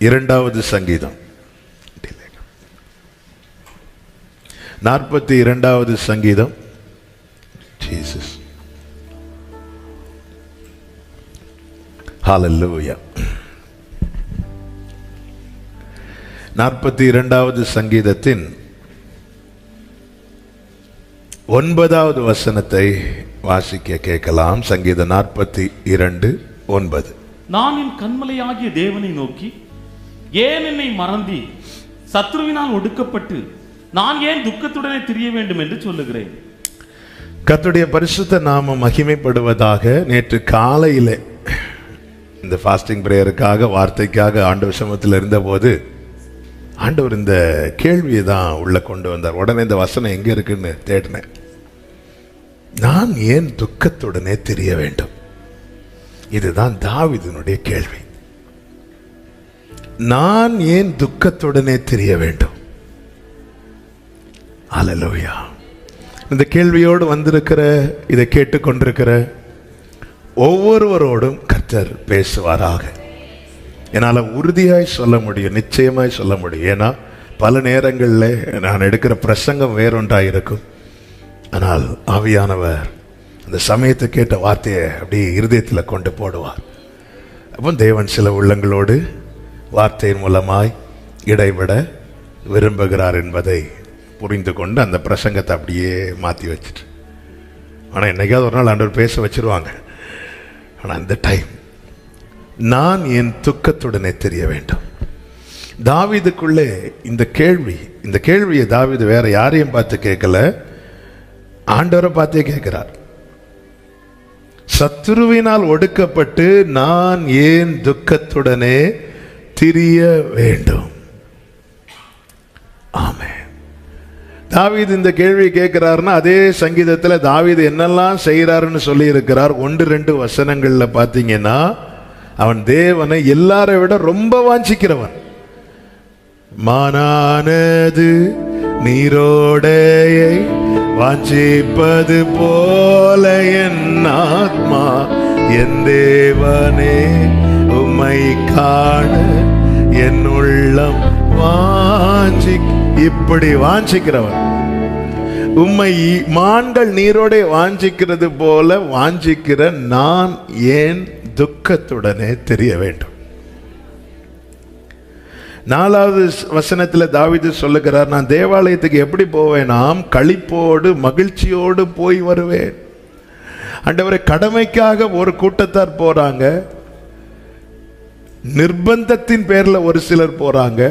42வது சங்கீதம், 42வது சங்கீதம். ஜீசஸ், ஹல்லேலூயா. 42வது சங்கீதத்தின் 9வது வசனத்தை வாசிக்க கேட்கலாம். சங்கீதம் 42:9. நான் என் கண்மலையாகிய தேவனை நோக்கி, ஏன் என்னை மறந்தி? சத்ருவினால் ஒடுக்கப்பட்டு நான் ஏன் துக்கத்துடனே திரிய வேண்டும் என்று சொல்லுகிறேன். கர்த்தருடைய பரிசுத்த நாமம் மகிமைப்படுவதாக. நேற்று காலையில் இந்த ஃபாஸ்டிங் பிரேயருக்காக, வார்த்தைக்காக ஆண்டவர் சமூகத்தில் இருந்தபோது ஆண்டவர் இந்த கேள்வியை தான் உள்ள கொண்டு வந்தார். உடனே இந்த வசனம் எங்க இருக்குன்னு தேடினேன். நான் ஏன் துக்கத்துடனே திரிய வேண்டும்? இதுதான் தாவீதுனுடைய கேள்வி. நான் ஏன் துக்கத்துடனே திரிய வேண்டும்? ஹல்லேலூயா. இந்த கேள்வியோடு வந்திருக்கிற, இதை கேட்டுக்கொண்டிருக்கிற ஒவ்வொருவரோடும் கர்த்தர் பேசுவாராக. என்னால் உறுதியாய் சொல்ல முடியும், நிச்சயமாய் சொல்ல முடியும். ஏன்னா பல நேரங்களில் நான் எடுக்கிற பிரசங்கம் வேறொன்றாக இருக்கும். ஆனால் ஆவியானவர் அந்த சமயத்தை கேட்ட வார்த்தையை அப்படியே இருதயத்தில் கொண்டு போடுவார். அப்போ தேவன் சில உள்ளங்களோடு வார்த்தையின் மூலமாய் இடைவிட விரும்புகிறார் என்பதை புரிந்து கொண்டு அந்த பிரசங்கத்தை அப்படியே மாற்றி வச்சுட்டு, ஆனால் என்னைக்காவது ஒரு நாள் ஆண்டவர் பேச வச்சிருவாங்க. ஆனால் அந்த டைம் நான் என் துக்கத்துடனே தெரிய வேண்டும். தாவீதுக்குள்ளே இந்த கேள்வியை தாவீது வேற யாரையும் பார்த்து கேட்கல, ஆண்டவரை பார்த்தே கேட்கிறார். சத்துருவினால் ஒடுக்கப்பட்டு நான் ஏன் துக்கத்துடனே திரிய வேண்டும்? ஆமென். தாவீது இந்த கேள்வியை கேட்கிறாருன்னா அதே சங்கீதத்தில் தாவீது என்னெல்லாம் செய்யறாருன்னு சொல்லி இருக்கிறார். 1-2 வசனங்கள்ல பார்த்தீங்கன்னா, அவன் தேவனை எல்லாரை விட ரொம்ப வாஞ்சிக்கிறவன். மானானது நீரோடையை வாஞ்சிப்பது போல என் ஆத்மா என் தேவனே உம்மை காண என் உள்ளம் இப்படி வாஞ்சிக்கிறவன். உம்மை மான்கள் நீரோடை வாஞ்சிக்கிறது போல வாஞ்சிக்கிற நான் ஏன் துக்கத்துடனே தெரிய வேண்டும்? 4வது வசனத்தில் தாவீது சொல்லுகிறார், நான் தேவாலயத்துக்கு எப்படி போவேனாம்? களிப்போடு மகிழ்ச்சியோடு போய் வருவேன். ஆண்டவரே, கடமைக்காக ஒரு கூட்டத்தார் போறாங்க, நிர்பந்தத்தின் பேர்ல ஒரு சிலர் போறாங்க.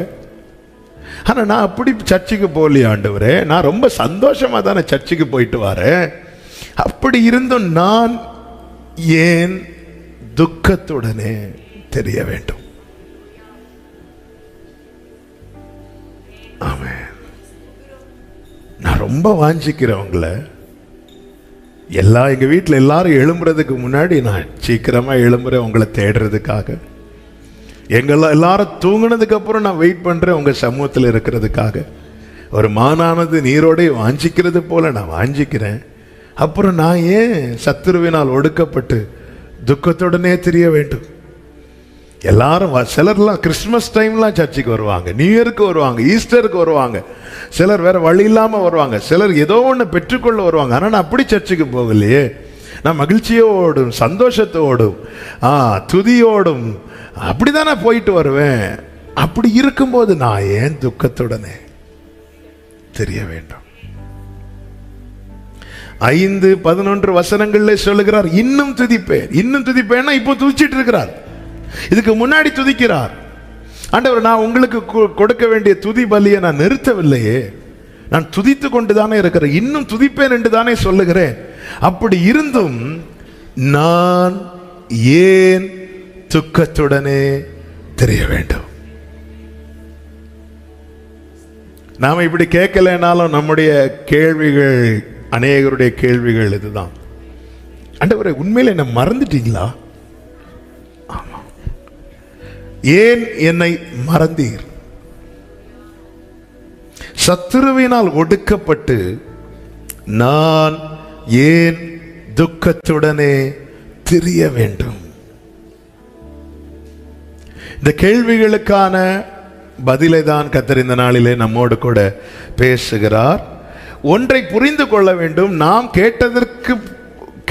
ஆனா நான் அப்படி சர்ச்சுக்கு போகலையே ஆண்டவரே, நான் ரொம்ப சந்தோஷமா தானே சர்ச்சுக்கு போயிட்டு வரேன். அப்படி இருந்தும் நான் ஏன் துக்கத்துடனே தெரிய வேண்டும்? ஆமென். நான் ரொம்ப வாஞ்சிக்கிறவங்கள எங்க வீட்டில் எல்லாரும் எழும்புறதுக்கு முன்னாடி நான் சீக்கிரமா எழும்புறேன் உங்களை தேடுறதுக்காக. எல்லாரும் தூங்கினதுக்கு அப்புறம் நான் வெயிட் பண்றேன் உங்க சமூகத்தில் இருக்கிறதுக்காக. ஒரு மானானது நீரோடை வாஞ்சிக்கிறது போல நான் வாஞ்சிக்கிறேன். அப்புறம் நான் ஏன் சத்துருவினால் ஒடுக்கப்பட்டு துக்கத்துடனே தெரிய வேண்டும்? எல்லாரும் சிலர்லாம் கிறிஸ்துமஸ் டைம்லாம் சர்ச்சுக்கு வருவாங்க, நியூ இயருக்கு வருவாங்க, ஈஸ்டருக்கு வருவாங்க, சிலர் வேற வழி இல்லாம வருவாங்க, சிலர் ஏதோ ஒன்று பெற்றுக்கொள்ள வருவாங்க. ஆனால் நான் அப்படி சர்ச்சுக்கு போகலையே. நான் மகிழ்ச்சியோடும் சந்தோஷத்தோடும் துதியோடும் அப்படிதான் நான் போயிட்டு வருவேன். அப்படி இருக்கும்போது நான் ஏன் துக்கத்துடனே தெரிய வேண்டும்? 5-11 வசனங்கள்ல சொல்லுகிறார், இன்னும் துதிப்பேன். இன்னும் துதிப்பேன்னா இப்போ துதிச்சிட்டு இருக்கிறார், இதுக்கு முன்னாடி துதிக்கிறார். ஆண்டவர், நான் உங்களுக்கு கொடுக்க வேண்டிய துதி பலியை நான் நிறுத்தவில்லையே, நான் துதித்து கொண்டு தானே இருக்கிறேன், இன்னும் துதிப்பேன் என்று தானே சொல்லுகிறேன். அப்படி இருந்தும் நான் ஏன் துக்கத்துடனே தெரிய வேண்டும்? நாம இப்படி கேட்கலனாலும் நம்முடைய கேள்விகள், அநேகருடைய கேள்விகள் இதுதான். ஆண்டவரே, உண்மையில என்ன மறந்துட்டீங்களா? ஆமா. ஏன் என்னை மறந்தீர்? சத்துருவினால் ஒடுக்கப்பட்டு நான் ஏன் துக்கத்துடனே திரிய வேண்டும்? இந்த கேள்விகளுக்கான பதிலை தான் கர்த்தர் இந்த நாளிலே நம்மோடு கூட பேசுகிறார். ஒன்றை புரிந்து கொள்ள வேண்டும், நாம்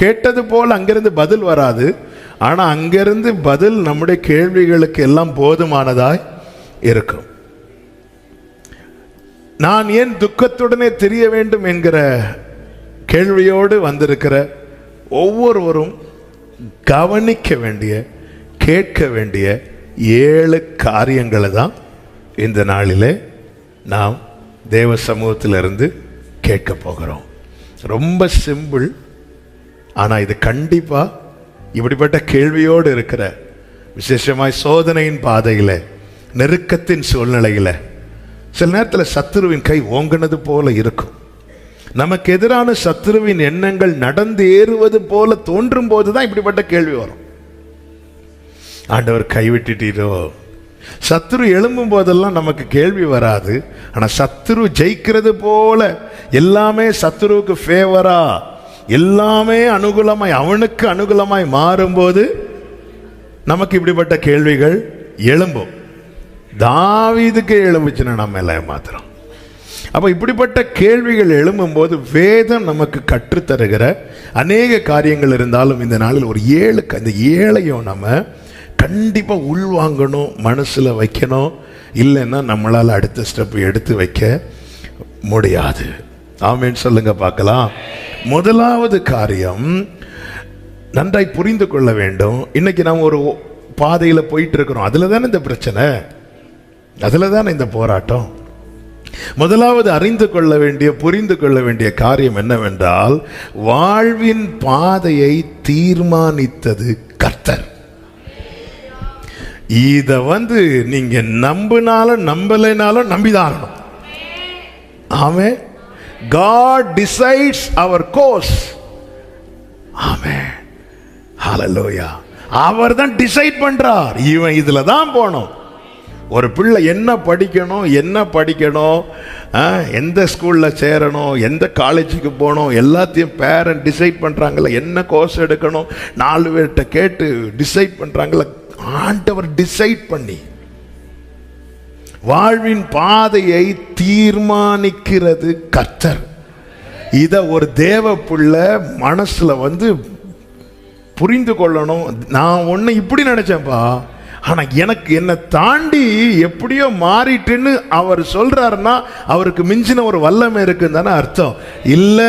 கேட்டது போல் அங்கிருந்து பதில் வராது. ஆனால் அங்கிருந்து பதில் நம்முடைய கேள்விகளுக்கு எல்லாம் போதுமானதாய் இருக்கும். நான் ஏன் துக்கத்துடனே தெரிய வேண்டும் என்கிற கேள்வியோடு வந்திருக்கிற ஒவ்வொருவரும் கவனிக்க வேண்டிய, கேட்க வேண்டிய 7 காரியங்களை தான் இந்த நாளிலே நாம் தேவ சமூகத்திலிருந்து கேட்க போகிறோம். ரொம்ப சிம்பிள். ஆனால் இது கண்டிப்பாக இப்படிப்பட்ட கேள்வியோடு இருக்கிற, விசேஷமாய் சோதனையின் பாதையில், நெருக்கத்தின் சூழ்நிலையில், சில நேரத்தில் சத்துருவின் கை ஓங்கினது போல இருக்கும். நமக்கு எதிரான சத்துருவின் எண்ணங்கள் நடந்து ஏறுவது போல தோன்றும் போதுதான் இப்படிப்பட்ட கேள்வி வரும். ஆண்டவர் கைவிட்டுட்டீரோ? சத்துரு எழும்பும் போதெல்லாம் நமக்கு கேள்வி வராது. ஆனால் சத்துரு ஜெயிக்கிறது போல, எல்லாமே சத்துருவுக்கு ஃபேவரா, எல்லாமே அனுகூலமாய், அவனுக்கு அனுகூலமாய் மாறும்போது நமக்கு இப்படிப்பட்ட கேள்விகள் எழும்பும். தாவீதுக்கு எழும்புச்சுன்னா நம்ம எல்லாம் மாத்திரம். அப்போ இப்படிப்பட்ட கேள்விகள் எழும்பும்போது வேதம் நமக்கு கற்றுத்தருகிற அநேக காரியங்கள் இருந்தாலும் இந்த நாளில் ஒரு 7, அந்த 7ஐயும் நம்ம கண்டிப்பாக உள்வாங்கணும், மனசில் வைக்கணும். இல்லைன்னா நம்மளால் அடுத்த ஸ்டெப் எடுத்து வைக்க முடியாது. ஆமென் சொல்லுங்க பார்க்கலாம். முதலாவது காரியம் நன்றாய் புரிந்து கொள்ள வேண்டும். இன்னைக்கு நாம் ஒரு பாதையில் போயிட்டு இருக்கிறோம். அதில் தானே இந்த பிரச்சனை, அதில் தானே இந்த போராட்டம். முதலாவது அறிந்து கொள்ள வேண்டிய, புரிந்து கொள்ள வேண்டிய காரியம் என்னவென்றால், வாழ்வின் பாதையை தீர்மானித்தது கர்த்தர். இத நீங்க நம்பினாலும் நம்பலைனாலும் நம்பிதான். ஆமென். God decides our course. ஆமென். ஹல்லேலூயா. அவர் தான் டிசைட் பண்றார், இவன் இதுல தான் போகணும். ஒரு பிள்ளை என்ன படிக்கணும், எந்த ஸ்கூலில் சேரணும், எந்த காலேஜுக்கு போகணும், எல்லாத்தையும் பேரண்ட் டிசைட் பண்ணுறாங்கல்ல. என்ன கோர்ஸ் எடுக்கணும் 4 பேர்கிட்ட கேட்டு டிசைட் பண்ணுறாங்கல்ல. ஆண்டவர் டிசைட் பண்ணி வாழ்வின் பாதையை தீர்மானிக்கிறது கர்த்தர். இத ஒரு தேவ பிள்ளை மனசுல புரிந்து கொள்ளணும். நான் ஒன்னு இப்படி நினைச்சேன்ப்பா, ஆனா எனக்கு என்னை தாண்டி எப்படியோ மாறிட்டுன்னு அவர் சொல்றாருன்னா அவருக்கு மிஞ்சின ஒரு வல்லமை இருக்குன்னு தானே அர்த்தம். இல்ல,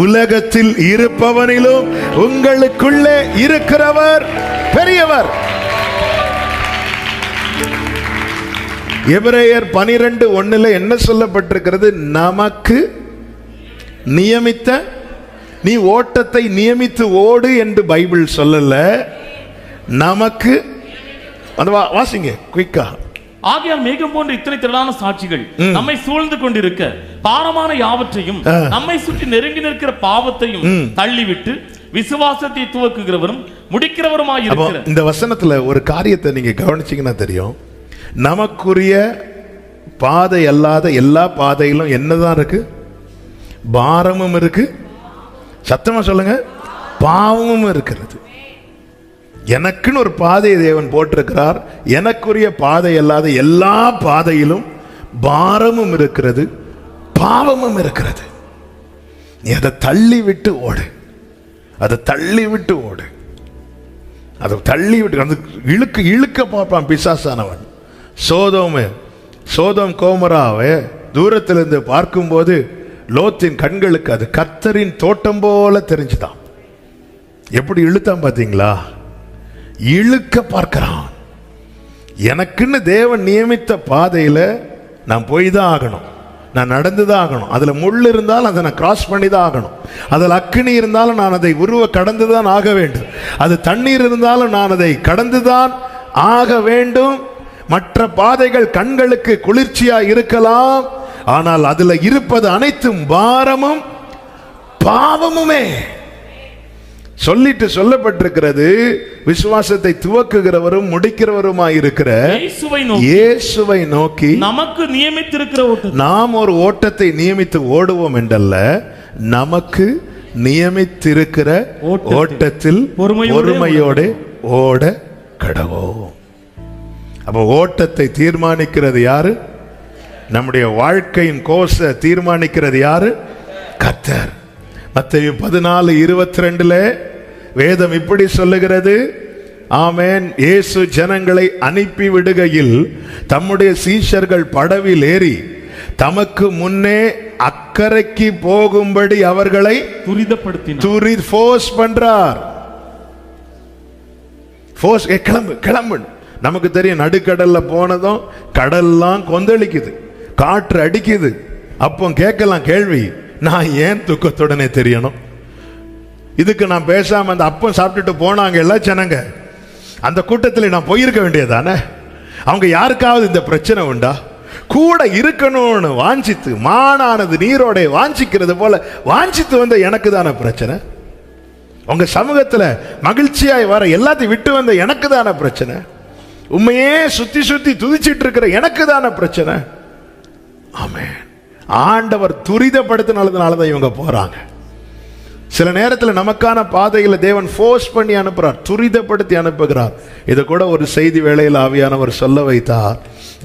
உலகத்தில் இருப்பவனிலும் உங்களுக்குள்ளே இருக்கிறவர் பெரியவர். எபிரேயர் 12:1 என்ன சொல்லப்பட்டிருக்கிறது? நமக்கு நியமித்த, நீ ஓட்டத்தை நியமித்து ஓடு என்று பைபிள் சொல்லல, நமக்கு. வாசிங்க குயிக்கா. ஆகையால் மேகம் போன்ற இத்தனை திரளான சாட்சிகள் நம்மை சூழ்ந்து கொண்டிருக்க, பாரமான யாவற்றையும் நம்மை சுற்றி நெருங்கி நிற்கிற பாவத்தையும் தள்ளிவிட்டு விசுவாசத்தை துவக்குகிறவரும் முடிக்கிறவருமாய் இருக்கிறார். இந்த வசனத்துல ஒரு காரியத்தை நீங்க கவனிச்சீங்கன்னா தெரியும். நமக்குரிய பாதை அல்லாத எல்லா பாதையிலும் என்னதான் இருக்கு? பாரமும் இருக்கு. சத்தமா சொல்லுங்க, பாவமும் இருக்கிறது. எனக்குன்னு ஒரு பாதையை தேவன் போட்டிருக்கிறார். எனக்குரிய பாதை அல்லாத எல்லா பாதையிலும் பாரமும் இருக்கிறது, பாவமும் இருக்கிறது. நீ அதை தள்ளி விட்டு ஓடு, அதை தள்ளி விட்டு ஓடு, அதை தள்ளி விட்டு. அந்த இழுக்க பார்ப்பான் பிசாசானவன். சோதோம் கோமராவை தூரத்திலிருந்து பார்க்கும்போது லோத்தின் கண்களுக்கு அது கர்த்தரின் தோட்டம் போல தெரிஞ்சுதான். எப்படி இழுத்தான் பாத்தீங்களா? இழுக்க பார்க்கிறான். எனக்குன்னு தேவன் நியமித்த பாதையில நான் போய் தான் ஆகணும், நான் நடந்து தான் ஆகணும். அதுல முள் இருந்தாலும் அதை நான் கிராஸ் பண்ணி தான் ஆகணும். அதில் அக்கினி இருந்தாலும் நான் அதை கடந்து தான் ஆக வேண்டும். அது தண்ணீர் இருந்தாலும் நான் அதை கடந்து தான் ஆக வேண்டும். மற்ற பாதைகள் கண்களுக்கு குளிர்ச்சியா இருக்கலாம், ஆனால் அதுல இருப்பது அனைத்தும் பாரமும் பாவமுமே. சொல்லிட்டு சொல்லப்பட்டிருக்கிறது, விசுவாசத்தை துவக்குகிறவரும் முடிக்கிறவருமாய் இருக்கிற இயேசுவை நோக்கி நமக்கு நியமித்திருக்கிற ஓட்டம். நாம் ஒரு ஓட்டத்தை நியமித்து ஓடுவோம் என்றல்ல, நமக்கு நியமித்திருக்கிற ஓட்டத்தில் பொறுமையோடு ஓட கடவோம். அப்போ ஓட்டத்தை தீர்மானிக்கிறது யாரு? நம்முடைய வாழ்க்கையின் கோர்ஸை தீர்மானிக்கிறது யாரு? கர்த்தர். மத்தேயு 14:22 வேதம் இப்படி சொல்லுகிறது, ஆமென். இயேசு ஜனங்களை அனுப்பி விடுகையில் தம்முடைய சீஷர்கள் படவில் ஏறி தமக்கு முன்னே அக்கறைக்கு போகும்படி அவர்களை துரிதப்படுத்தினார். ஃபோர்ஸ் பண்றார். ஃபோர்ஸ், கிளம்பு கிளம்பு. நமக்கு தெரியும், நடுக்கடல்ல போனதும் கடல்லாம் கொந்தளிக்குது, காற்று அடிக்குது. அப்போ கேட்கலாம் கேள்வி, நான் ஏன் துக்கத்துடனே தெரியணும்? இதுக்கு நான் பேசாம அந்த அப்பம் சாப்பிட்டுட்டு போனாங்க எல்லா ஜனங்க, அந்த கூட்டத்தில் நான் போயிருக்க வேண்டியதானே? அவங்க யாருக்காவது இந்த பிரச்சனை உண்டா? கூட இருக்கணும்னு வாஞ்சித்து, மானானது நீரோட வாஞ்சிக்கிறது போல வாஞ்சித்து வந்த எனக்கு தானே பிரச்சனை? உங்க சமூகத்துல மகிழ்ச்சியாய் வர எல்லாத்தையும் விட்டு வந்த எனக்கு தானே பிரச்சனை? உண்மையே சுத்தி சுத்தி துதிச்சிட்டு இருக்கிற எனக்கு தானே பிரச்சனை? ஆமென். ஆண்டவர் துரிதப்படுத்தினாலதான் இவங்க போறாங்க. சில நேரத்தில் நமக்கான பாதையில தேவன் ஃபோர்ஸ் பண்ணி அனுப்புறார், துரிதப்படுத்தி அனுப்புகிறார். இதை கூட ஒரு செய்தி வேளையில் ஆவியானவர் சொல்ல வைத்தார்.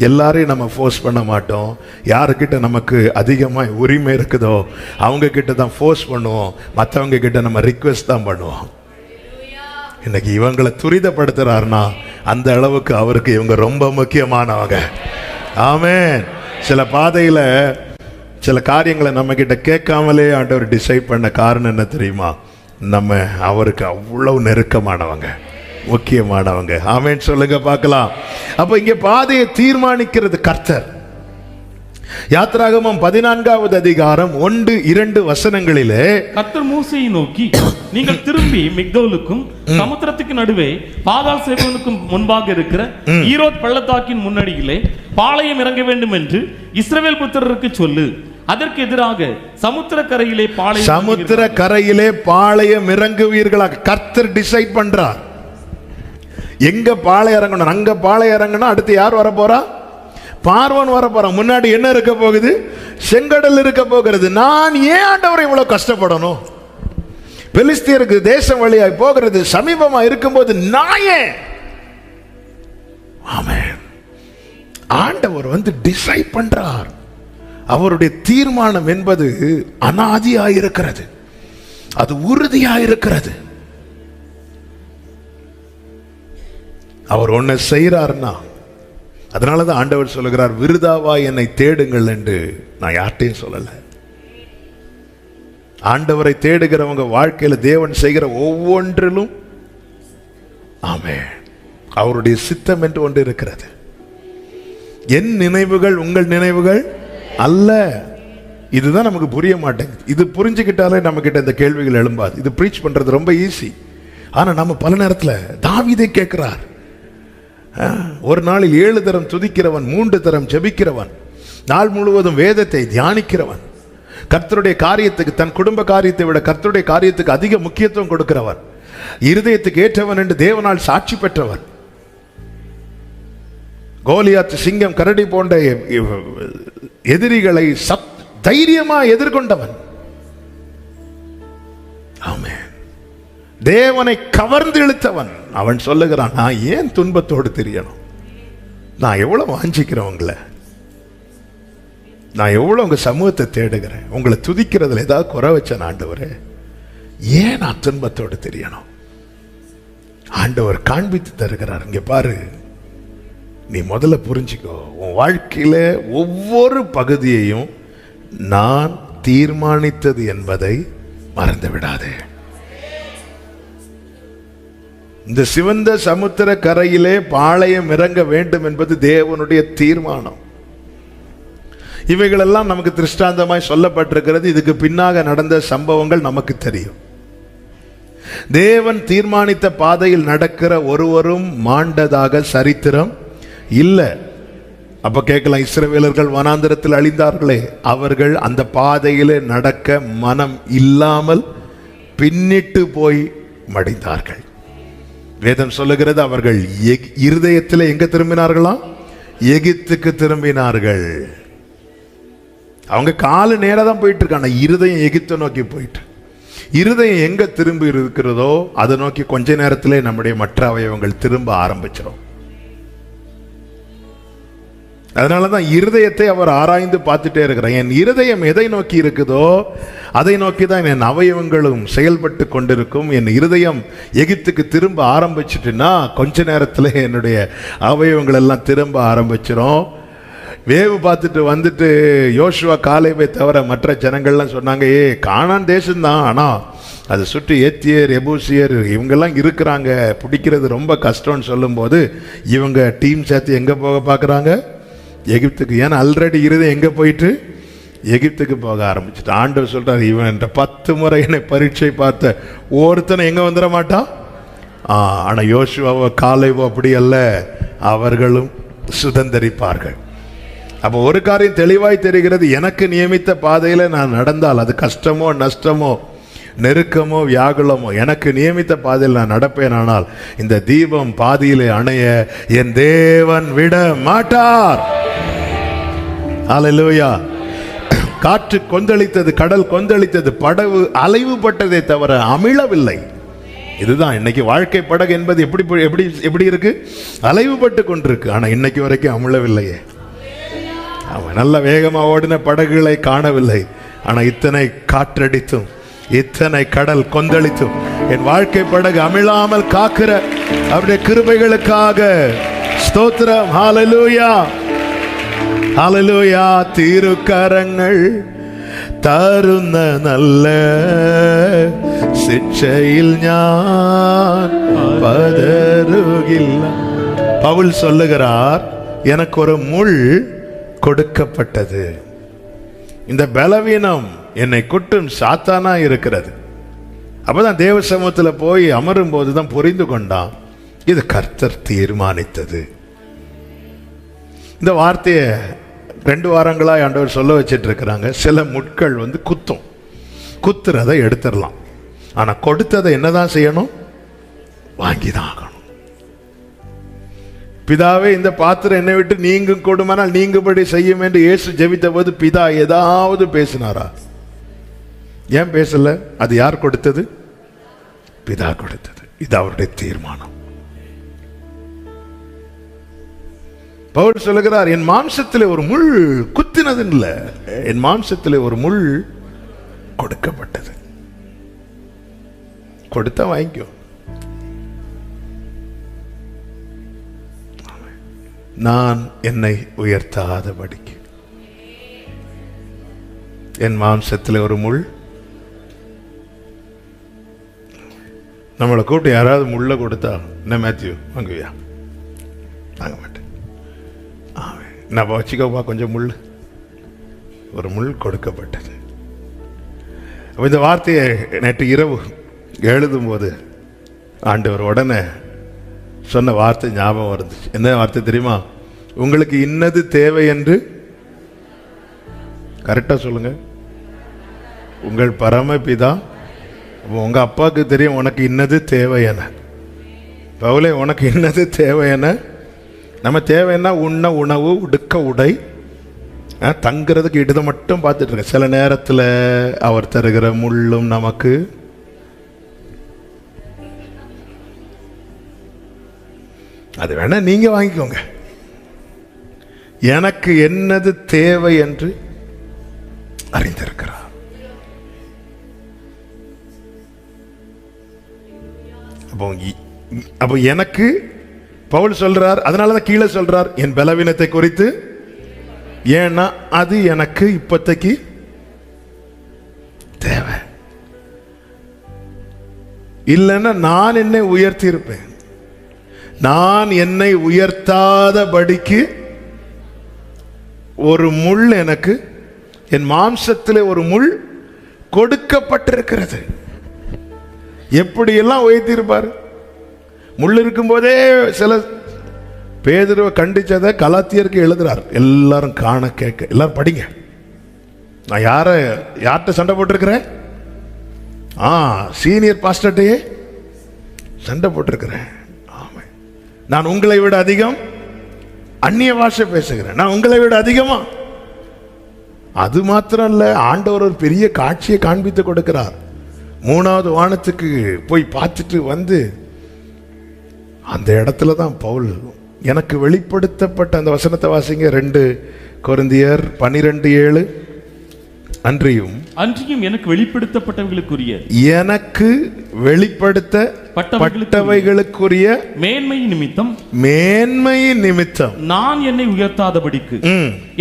எல்லாரையும் நம்ம ஃபோர்ஸ் பண்ண மாட்டோம். யாருக்கிட்ட நமக்கு அதிகமாக உரிமை இருக்குதோ அவங்க கிட்ட தான் ஃபோர்ஸ் பண்ணுவோம், மற்றவங்க கிட்ட நம்ம ரிக்வெஸ்ட் தான் பண்ணுவோம். இன்னைக்கு இவங்களை துரிதப்படுத்துறாருன்னா அந்த அளவுக்கு அவருக்கு இவங்க ரொம்ப முக்கியமானவங்க. ஆமென். சில பாதையில சில காரியங்களை நம்ம கிட்ட கேட்காமலே ஆண்டவர் டிசைட் பண்ண காரணம் என்ன தெரியுமா? நம்ம அவருக்கு அவ்வளவு நெருக்கமானவங்க, முக்கியமானவங்க. ஆமென் சொல்லுங்க பார்க்கலாம். அப்ப இங்க பாதையை தீர்மானிக்கிறது கர்த்தர். யாத்ராகமம் 14வது அதிகாரம் 1-2 வசனங்களிலே கர்த்தர் மோசேயை நோக்கி, நீங்கள் திரும்பி மிக்தோலுக்கும் சமுத்திரத்துக்கு நடுவே பாதாள் சேவனுக்கும் முன்பாக இருக்கிற ஈரோத் பள்ளத்தாக்கின் முன்னடியிலே பாளையம் இறங்க வேண்டும் என்று இஸ்ரவேல் புத்திரருக்கு சொல்லு. அதற்கு எதிராக சமுத்திர கரையிலே பாளையம் இறங்குவீர்களாக. கர்த்தர் டிசைட் பண்றார் எங்க பாளையம் இறங்கணும். அங்க பாளையம் இறங்கணும். அடுத்து யார் வர போறா? பார்வோன் வர போறான். முன்னாடி என்ன இருக்க போகுது? செங்கடல் இருக்க போகிறது. நான் ஏன் ஆண்டவரை இவ்வளவு கஷ்டப்படணும்? பெலிஸ்தியருக்கு தேசம் வழியாய் போகிறது சமீபமா இருக்கும்போது நான் ஏன்? ஆமென். ஆண்டவர் டிசைட் பண்றார். அவருடைய தீர்மானம் என்பது அனாதியாயிருக்கிறது, அது உறுதியாயிருக்கிறது. அவர் ஒன்ன செய்யறாருன்னா அதனாலதான் ஆண்டவர் சொல்லுகிறார், விருதாவா என்னை தேடுங்கள் என்று நான் யார்ட்டையும் சொல்லல. ஆண்டவரை தேடுகிறவங்க வாழ்க்கையில தேவன் செய்கிற ஒவ்வொன்றிலும் ஆமென் அவருடைய சித்தம் என்று ஒன்று இருக்கிறது. என் நினைவுகள் உங்கள் நினைவுகள் அல்ல. இதுதான் நமக்கு புரிய மாட்டேங்குது. இது புரிஞ்சுக்கிட்டாலே நம்ம கிட்ட இந்த கேள்விகள் எழும்பாது. இது ப்ரீச் பண்றது ரொம்ப ஈஸி. ஆனா நம்ம பல நேரத்தில் தாவீதை கேட்கிறார். ஒரு நாளில் 7 தரம் துதிக்கிறவன், 3 தரம் ஜெபிக்கிறவன், நாள் முழுவதும் வேதத்தை தியானிக்கிறவன், கர்த்தருடைய காரியத்துக்கு, தன் குடும்ப காரியத்தை விட கர்த்தருடைய காரியத்துக்கு அதிக முக்கியத்துவம் கொடுக்கிறவன், இருதயத்துக்கு ஏற்றவன் என்று தேவனால் சாட்சி பெற்றவன், கோலியாத் சிங்கம் கரடி போன்ற எதிரிகளை தைரியமா எதிர்கொண்டவன். ஆமென். தேவனை கவர்ந்து இழுத்தவன். அவன் சொல்லுகிறான், நான் ஏன் துன்பத்தோடு தெரியணும்? நான் எவ்வளவு வாஞ்சிக்கிறவங்கள, நான் எவ்வளவு உங்க சமூகத்தை தேடுகிறேன். உங்களை துதிக்கிறதுல ஏதாவது குறை வச்சேன் ஆண்டவரே? ஏன் நான் துன்பத்தோடு தெரியணும்? ஆண்டவர் காண்பித்து தருகிறார். இங்க பாரு, நீ முதல்ல புரிஞ்சுக்கோ, உன் வாழ்க்கையில ஒவ்வொரு பகுதியையும் நான் தீர்மானித்தது என்பதை மறந்து விடாதே. இந்த சிவந்த சமுத்திர கரையிலே பாளையம் இறங்க வேண்டும் என்பது தேவனுடைய தீர்மானம். இவைகளெல்லாம் நமக்கு திருஷ்டாந்தமாய் சொல்லப்பட்டிருக்கிறது. இதுக்கு பின்னாக நடந்த சம்பவங்கள் நமக்கு தெரியும். தேவன் தீர்மானித்த பாதையில் நடக்கிற ஒருவரும் மாண்டதாக சரித்திரம் இல்லை. அப்ப கேட்கலாம், இஸ்ரவேலர்கள் வனாந்தரத்தில் அழிந்தார்களே, அவர்கள் அந்த பாதையிலே நடக்க மனம் இல்லாமல் பின்னிட்டு போய் மடிந்தார்கள். வேதம் சொல்லுகிறது, அவர்கள் இருதயத்தில் எங்க திரும்பினார்களாம்? எகிப்துக்கு திரும்பினார்கள். அவங்க காலு நேரா தான் போயிட்டு இருக்காங்க, இருதயம் எகிப்தை நோக்கி போயிட்டு. இருதயம் எங்க திரும்பி இருக்கிறதோ அதை நோக்கி கொஞ்ச நேரத்திலே நம்முடைய மற்ற அவயவங்கள் திரும்ப ஆரம்பிச்சிடும். அதனாலதான் இருதயத்தை அவர் ஆராய்ந்து பார்த்துட்டே இருக்கிறார். என் இருதயம் எதை நோக்கி இருக்குதோ அதை நோக்கி தான் என் அவயவங்களும் செயல்பட்டு கொண்டிருக்கும். என் இருதயம் எகிப்துக்கு திரும்ப ஆரம்பிச்சிட்டுன்னா கொஞ்ச நேரத்தில் என்னுடைய அவயவங்கள் எல்லாம் திரும்ப ஆரம்பிச்சிடும். வேவு பார்த்துட்டு வந்துட்டு யோசுவா காலேபை தவிர மற்ற ஜனங்கள்லாம் சொன்னாங்க, கானான் தேசம்தான், ஆனால் அதை சுற்றி ஏத்தியர் எபூசியர் இவங்கெல்லாம் இருக்கிறாங்க, பிடிக்கிறது ரொம்ப கஷ்டம்னு சொல்லும்போது இவங்க டீம் சேர்த்து எங்கே போக பார்க்குறாங்க? எகிப்துக்கு. ஏன்னா ஆல்ரெடி இருதயம் எங்கே போயிட்டு? எகிப்துக்கு போக ஆரம்பிச்சுட்டு. ஆண்டவர் சொல்கிறார், இவன் 10 முறை என்னை பரீட்சை பார்த்த ஒருத்தனை எங்கே வந்துட மாட்டான். ஆனால் யோசுவாவோ காலேபோ அப்படி அல்ல, அவர்களும் சுதந்தரிப்பார்கள். அப்போ ஒரு காரியம் தெளிவாய் தெரிகிறது, எனக்கு நியமித்த பாதையில் நான் நடந்தால் அது கஷ்டமோ நஷ்டமோ நெருக்கமோ வியாகுலமோ எனக்கு நியமித்த பாதையில் நான் நடப்பேன். ஆனால் இந்த தீபம் பாதியிலே அணைய என் தேவன் விட மாட்டார். அல்லேலூயா. காற்று கொந்தளித்தது, கடல் கொந்தளித்தது, படகு அலைவுபட்டதை தவிர அமிழவில்லை. இதுதான் இன்னைக்கு வாழ்க்கை படகு என்பது எப்படி இருக்கு? அலைவுபட்டு கொண்டிருக்கு. ஆனா இன்னைக்கு வரைக்கும் அமிழவில்லையே. அவன் நல்ல வேகமா ஓடின படகுகளை காணவில்லை. ஆனா இத்தனை காற்றடித்தும் இத்தனை கடல் கொந்தளித்தும் என் வாழ்க்கை படகு அமிழாமல் காக்கிற அவருடைய கிருபைகளுக்காக ஸ்தோத்திரம். ஹல்லேலூயா, ஹல்லேலூயா. திருக்கரங்கள் தருന്ന நல்ல சிற்சையில் ஞான் பதறுகில்லை. பவுல் சொல்லுகிறார், எனக்கு ஒரு முள் கொடுக்கப்பட்டது. இந்த பலவீனம் என்னை குட்டும் சாத்தானா இருக்கிறது. அப்பதான் தேவ சமூகத்தில் போய் அமரும் போதுதான் புரிந்து கொண்டான், இது கர்த்தர் தீர்மானித்தது. இந்த வார்த்தையை 2 வாரங்களாக ஆண்டவர் சொல்ல வச்சிட்டு இருக்கிறாங்க. சில முட்கள் குத்துறதை எடுத்துடலாம், ஆனா கொடுத்ததை என்னதான் செய்யணும்? வாங்கிதான் ஆகணும். பிதாவே, இந்த பாத்திரம் என்னை விட்டு நீங்கும் கொடுமானால் நீங்கும்படி செய்யும் என்று இயேசு ஜெபித்த போது பிதா ஏதாவது பேசினாரா? ஏன் பேசல? அது யார் கொடுத்தது? பிதா கொடுத்தது. இது அவருடைய தீர்மானம். பவுல் சொல்லுகிறார், என் மாம்சத்தில் ஒரு முள் குத்தினது இல்லை, என் மாம்சத்தில் ஒரு முள் கொடுக்கப்பட்டது. கொடுத்தா வாங்கிக்கோ. நான் என்னை உயர்த்தாதபடிக்கு என் மாம்சத்தில் ஒரு முள். நம்மளை கூப்பிட்டு யாராவது முள்ள கொடுத்தா, என்ன மேத்யூ வாங்குவியா? வாங்க மாட்டேன். நான் வச்சுக்கோப்பா கொஞ்சம் முள். ஒரு முள் கொடுக்கப்பட்டது. இந்த வார்த்தையை நேற்று இரவு எழுதும் போது ஆண்டவர் உடனே சொன்ன வார்த்தை ஞாபகம் இருந்துச்சு. என்ன வார்த்தை தெரியுமா? உங்களுக்கு இன்னது தேவை என்று கரெக்டா சொல்லுங்க. உங்கள் பரமபிதா, உங்க அப்பாவுக்கு தெரியும் உனக்கு இன்னது தேவை என. பவுலே, உனக்கு இன்னது தேவை என. நம்ம தேவைன்னா உண்ண உணவு, உடுக்க உடை, தங்குறதுக்கு இடுத மட்டும் பார்த்துட்டு இருக்க. சில நேரத்தில் அவர் தருகிற முள்ளும் நமக்கு அது வேணா நீங்க வாங்கிக்கோங்க. எனக்கு என்னது தேவை என்று அறிந்திருக்கிறார். அப்போ எனக்கு பவுல் சொல்றார், அதனாலதான் கீழே சொல்றார் என் பலவீனத்தை குறித்து. ஏன்னா அது எனக்கு இப்போதைக்கு தேவை. இல்லைன்னா நான் என்னை உயர்த்தி இருப்பேன். நான் என்னை உயர்த்தாதபடிக்கு ஒரு முள் எனக்கு, என் மாம்சத்தில் ஒரு முள் கொடுக்கப்பட்டிருக்கிறது. எப்படியெல்லாம் உயர்த்திருப்பார். முள் இருக்கும் போதே சில பேதுருவை கண்டிச்சதை கலாத்தியருக்கு எழுதுறார். எல்லாரும் காண கேட்க. எல்லாரும் படிங்க. நான் யார்கிட்ட சண்டை போட்டிருக்கிறேன்? சீனியர் பாஸ்டர்டையே சண்டை போட்டிருக்கிறேன். நான் உங்களை விட அதிகம் அந்நிய பாஷை பேசுகிறேன். நான் உங்களை விட அதிகமா. அது மாத்திரம் இல்ல, ஆண்டவர் ஒரு பெரிய காட்சியை காண்பித்து கொடுக்கிறார். 3வது வானத்துக்கு போய் பார்த்துட்டு வந்து அந்த இடத்துல தான் பவுல் எனக்கு வெளிப்படுத்தப்பட்ட அந்த வசனத்தை வாசிங்க. 2 கொரிந்தியர் 12:7. அன்றியும் எனக்கு வெளிப்படுத்தப்பட்டவைகளுக்குரிய எனக்கு வெளிப்படுத்தப்பட்டவைகளுக்குரிய மேன்மையின் நிமித்தம் நான் என்னை உயர்த்தாதபடிக்கு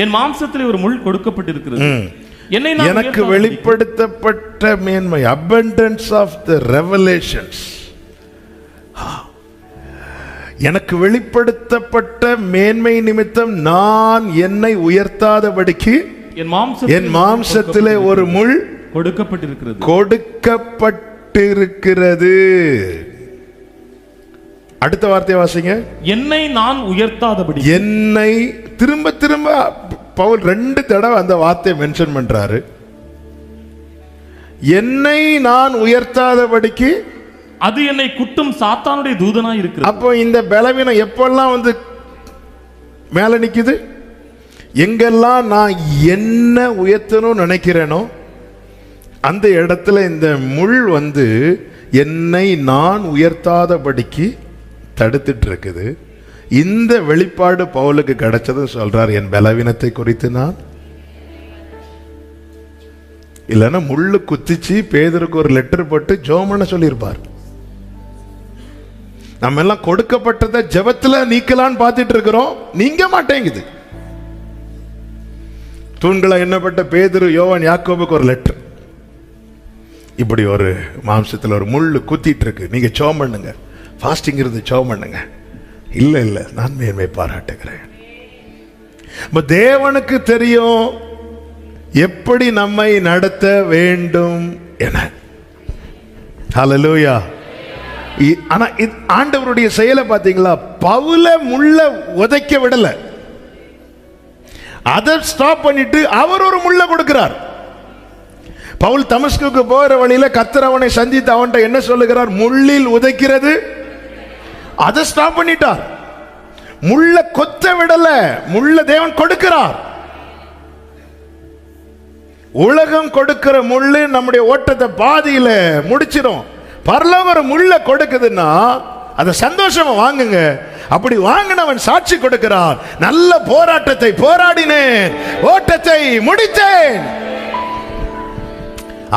என் மாம்சத்திலே ஒரு முள் கொடுக்கப்பட்டிருக்கிறது. எனக்கு வெளிப்படுத்தப்பட்ட மேன்மை, abundance of the revelations, எனக்கு வெளிப்படுத்தப்பட்ட மேன்மை நிமித்தம் நான் என்னை உயர்த்தாதபடிக்கு என் மாம்சத்திலே ஒரு முள் கொடுக்கப்பட்டிருக்கிறது. அடுத்த வார்த்தையை வாசிங்க. என்னை நான் உயர்த்தாதபடி. என்னை திரும்ப திரும்ப பவுல் 2 தடவை அந்த வார்த்தையை மென்ஷன் பண்றாரு. என்னை நான் உயர்த்தாதபடிக்கு அது என்னை குட்டும் சாத்தானுடைய தூதனாய் இருக்கிறது. அப்போ இந்த பலவீனம் எப்பெல்லாம் வந்து மேல நிக்குது, எங்கெல்லாம் நான் என்ன உயர்த்தணும் நினைக்கிறேனோ அந்த இடத்துல இந்த முள் வந்து என்னை நான் உயர்த்தாதபடிக்கு தடுத்துட்டு இருக்குது. இந்த வெளிப்பாடு பவுலுக்கு கிடைச்சது சொல்றார், என் பலவீனத்தை குறித்து நான் இல்லைன்னா முள்ளு குத்திச்சு பேதுருக்கு ஒரு லெட்டர் போட்டு ஜோமன சொல்லியிருப்பார். நம்ம எல்லாம் கொடுக்கப்பட்டதை ஜெபத்துல நீக்கலான்னு பார்த்துட்டு இருக்கிறோம், நீங்க மாட்டேங்குது. தூண்களை எண்ணப்பட்ட பேதுரு, யோவான், யாக்கோபுக்கு ஒரு லெட்டர், இப்படி ஒரு மாம்சத்தில் ஒரு முள்ளு குத்திட்டு இருக்கு, நீங்க ஜெபம் பண்ணுங்க, ஃபாஸ்டிங் இருந்து ஜெபம் பண்ணுங்க. இல்ல இல்ல, நான் மேன்மை பாராட்டுகிறேன். தேவனுக்கு தெரியும் எப்படி நம்மை நடத்த வேண்டும் என. ஹல்லேலூயா. ஆனா ஆண்டவருடைய செயலை பாத்தீங்களா, பவுல முள்ள உதைக்க விடல, அதை ஸ்டாப் பண்ணிட்டு அவர் ஒரு முள்ள கொடுக்கிறார். பவுல் தமஸ்குக்கு போகிற வழியில கர்த்தர் அவனை சந்தித்து அவன்கிட்ட என்ன சொல்லுகிறார், முள்ளில் உதைக்கிறது, அதை ஸ்டாப் பண்ணிட்டார். முள்ள கொத்த விடல, முள்ள தேவன் கொடுக்கிறார். உலகம் கொடுக்கிற முள்ளு நம்முடைய ஓட்டத்தை பாதியில முடிச்சிடும். பரலோகம் ஒரு முள்ள கொடுக்குதுன்னா அதை சந்தோஷமா வாங்குங்க. அப்படி வாங்கினவன் சாட்சி கொடுக்கிறார், நல்ல போராட்டத்தை போராடினேன், ஓட்டத்தை முடித்தேன்.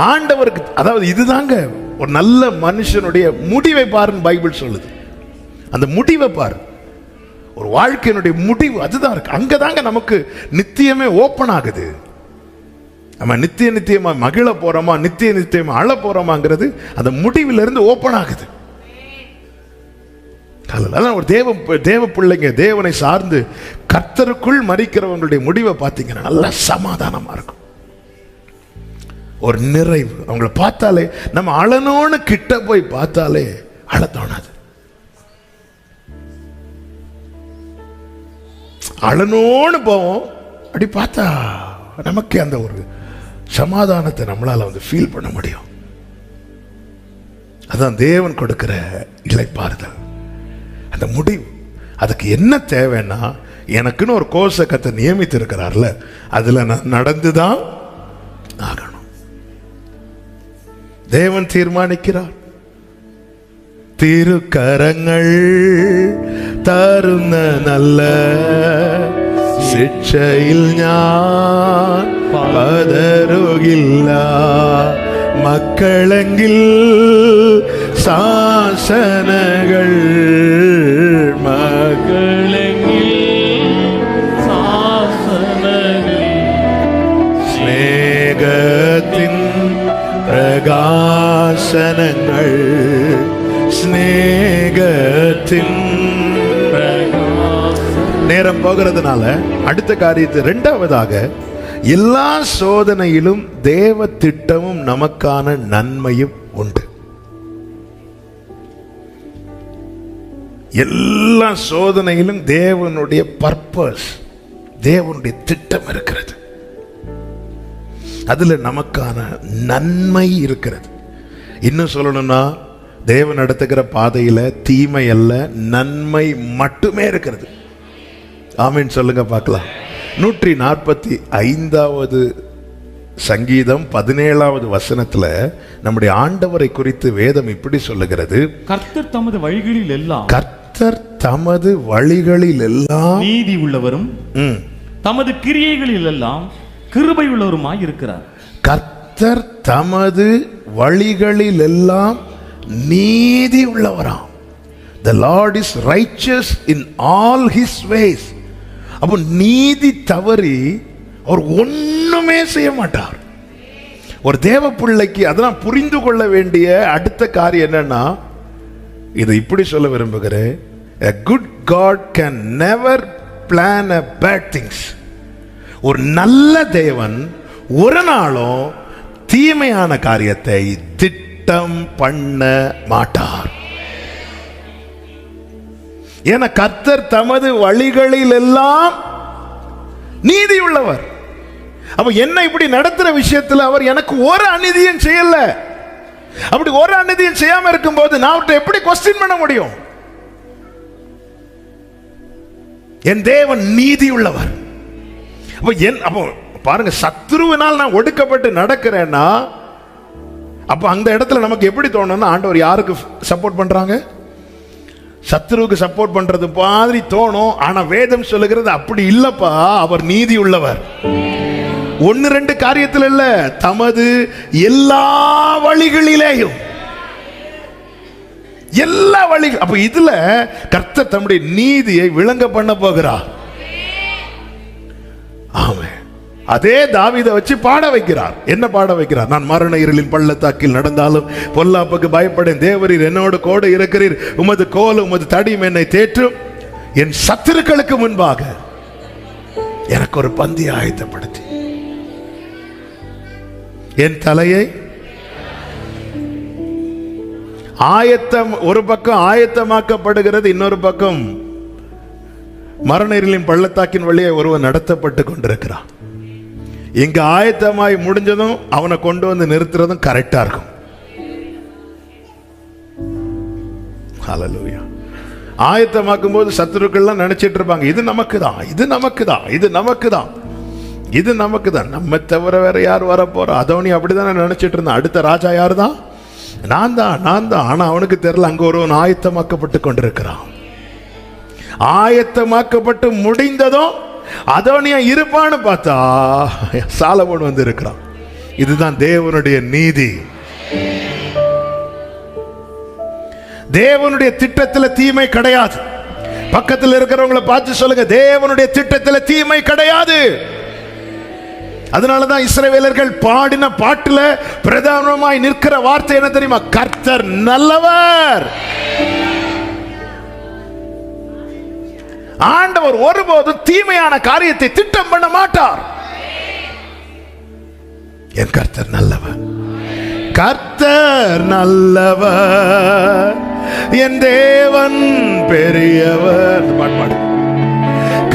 ஆண்டவருக்கு, அதாவது இதுதாங்க ஒரு நல்ல மனுஷனுடைய முடிவை பாருன்னு பைபிள் சொல்லுது. அந்த முடிவை பாரு, ஒரு வாழ்க்கையினுடைய முடிவு அதுதான் இருக்கு. அங்கதாங்க நமக்கு நித்தியமே ஓப்பன் ஆகுது. நம்ம நித்தியமா மகிழ போறோமா, நித்தியமா அழ போறோமாங்கிறது அந்த முடிவிலிருந்து ஓப்பன் ஆகுது. ஒரு தேவ பிள்ளைங்க, தேவனை சார்ந்து கர்த்தருக்குள் மரிக்கிறவங்களுடைய முடிவை பார்த்தீங்கன்னா நல்ல சமாதானமா இருக்கும், ஒரு நிறைவு. அவங்களை பார்த்தாலே, நம்ம அழனோன்னு கிட்ட போய் பார்த்தாலே அழ தோணாது. அழனோன்னு போவோம், அப்படி பார்த்தா நமக்கு அந்த ஒரு சமாதானத்தை நம்மளால வந்து ஃபீல் பண்ண முடியும். அதான் தேவன் கொடுக்கிற இளைப்பாறுதல், அந்த முடிவு. அதுக்கு என்ன தேவைன்னா, எனக்குன்னு ஒரு கோர்ஸை கர்த்தர் நியமித்து இருக்கிறார்ல, அதுல நான் நடந்துதான் ஆகணும். தேவன் தீர்மானிக்கிறார். திருக்கரங்கள் தருന്ന நல்ல ശിക്ഷയിൽ ഞാൻ പതറുകില്ല, മക്കളെങ്കിൽ ശാസനകൾ, മക്കളെങ്കിൽ ശാസനകൾ, സ്നേഹത്തിൻ പ്രകാശനങ്ങൾ, സ്നേഹത്തിൻ. நேரம் போகிறதுனால அடுத்த காரியத்தை, இரண்டாவதாக, எல்லா சோதனையிலும் தேவ திட்டமும் நமக்கான நன்மையும் உண்டு. எல்லா சோதனையிலும் தேவனுடைய பர்பஸ், தேவனுடைய திட்டம் இருக்கிறது. அதுல நமக்கான நன்மை இருக்கிறது. இன்னும் சொல்லணும்னா, தேவன் நடத்துகிற பாதையில தீமை அல்ல, நன்மை மட்டுமே இருக்கிறது. ஆமீன் சொல்லுங்க பார்க்கலாம். 145வது சங்கீதம் 17வது வசனத்துல நம்முடைய ஆண்டவரை குறித்து வேதம் இப்படி சொல்லுகிறது, கர்த்தர் தமது வழிகளில் எல்லாம், கர்த்தர் தமது வழிகளில் எல்லாம் நீதி உள்ளவரும் தமது கிரியைகளில் எல்லாம் கிருபை உள்ளவருமாய் இருக்கிறார். கர்த்தர் தமது வழிகளில் எல்லாம் நீதி உள்ளவராம். The Lord is righteous in all his ways. அப்போ நீதி தவறி அவர் ஒண்ணுமே செய்ய மாட்டார். ஒரு தேவ பிள்ளைக்கு அதெல்லாம் புரிந்து கொள்ள வேண்டிய அடுத்த காரியம் என்னன்னா, இதை இப்படி சொல்ல விரும்புகிறேன், a good God can never plan a bad things. ஒரு நல்ல தேவன் ஒரு நாளும் தீமையான காரியத்தை திட்டம் பண்ண மாட்டார். ஏன்னா கர்த்தர் தமது வழிகளில் எல்லாம் நீதி உள்ளவர். அப்ப என்ன இப்படி நடத்துற விஷயத்துல அவர் எனக்கு ஒரு அநீதியும் செய்யல. அப்படி ஒரு அநீதியும் செய்யாம இருக்கும்போது நான் அவர்கிட்ட எப்படி கொஸ்டின் பண்ண முடியும்? என் தேவன் நீதி உள்ளவர். அப்போ பாருங்க, சத்ருவினால் நான் ஒடுக்கப்பட்டு நடக்கிறேன்னா அப்ப அந்த இடத்துல நமக்கு எப்படி தோணும்னா, ஆண்டவர் யாருக்கு சப்போர்ட் பண்றாங்க? சத்ருவுக்கு சப்போர்ட் பண்றது மாதிரி தோணும். ஆனா வேதம் சொல்லுகிறது அப்படி இல்லப்பா, அவர் நீதி உள்ளவர். ஒன்னு ரெண்டு காரியத்தில் இல்ல, தமது எல்லா வழிகளிலேயும், எல்லா வழிகள். அப்ப இதுல கர்த்தர் தம்முடைய நீதியை விளங்க பண்ண போகிறார். ஆமென். அதே தாவீதை வச்சு பாட வைக்கிறார். என்ன பாட வைக்கிறார்? நான் மரண இருளின் பள்ளத்தாக்கில் நடந்தாலும் பொல்லாப்புக்கு பயப்படேன், தேவரீர் என்னோடு கூட இருக்கிறீர், உமது கோலும் உமது தடியும் என்னை தேற்றும், என் சத்துருக்களுக்கு முன்பாக எனக்கு ஒரு பந்தி ஆயத்தப்படுத்தி என் தலையை ஆயத்தம். ஒரு பக்கம் ஆயத்தமாக்கப்படுகிறது, இன்னொரு பக்கம் மரண இருளின் பள்ளத்தாக்கின் வழியே ஒருவன் நடத்தப்பட்டு கொண்டிருக்கிறான். இங்க ஆயத்தமாய் முடிஞ்சதும் அவனை கொண்டு வந்து நிறுத்துறதும் கரெக்டா இருக்கும். ஹல்லேலூயா. ஆயத்தமாக்கும் போது சத்துருக்கள்லாம் நினைச்சிட்டு இருப்பாங்க, இது நமக்கு தான், இது நமக்கு தான், இது நமக்கு தான், இது நமக்கு தான், நம்ம தவிர வேற யார் வர போறா? அதவனி அப்படிதான் நினைச்சிட்டு இருந்தான். அடுத்த ராஜா யாரு தான்? நான் தான், நான் தான். ஆனா அவனுக்கு தெரியல, அங்க ஒருவன் ஆயத்தமாக்கப்பட்டு கொண்டிருக்கிறான். ஆயத்தமாக்கப்பட்டு முடிந்ததும் அதோனியா இருப்பான்னு பார்த்தா சாலமோன் வந்து இருக்கிறான். இதுதான் தேவனுடைய நீதி. தேவனுடைய திட்டத்தில் தீமை கிடையாது. பக்கத்தில் இருக்கிறவங்களை பார்த்து சொல்லுங்க, தேவனுடைய திட்டத்தில் தீமை கிடையாது. அதனாலதான் இஸ்ரவேலர்கள் பாடின பாட்டுல பிரதானமாய் நிற்கிற வார்த்தை என்ன தெரியுமா? கர்த்தர் நல்லவர். ஆண்டவர் ஒருபோதும் தீமையான காரியத்தை திட்டம் பண்ண மாட்டார். என் கர்த்தர் நல்லவர், கர்த்தர் நல்லவர், என் தேவன் பெரியவர்.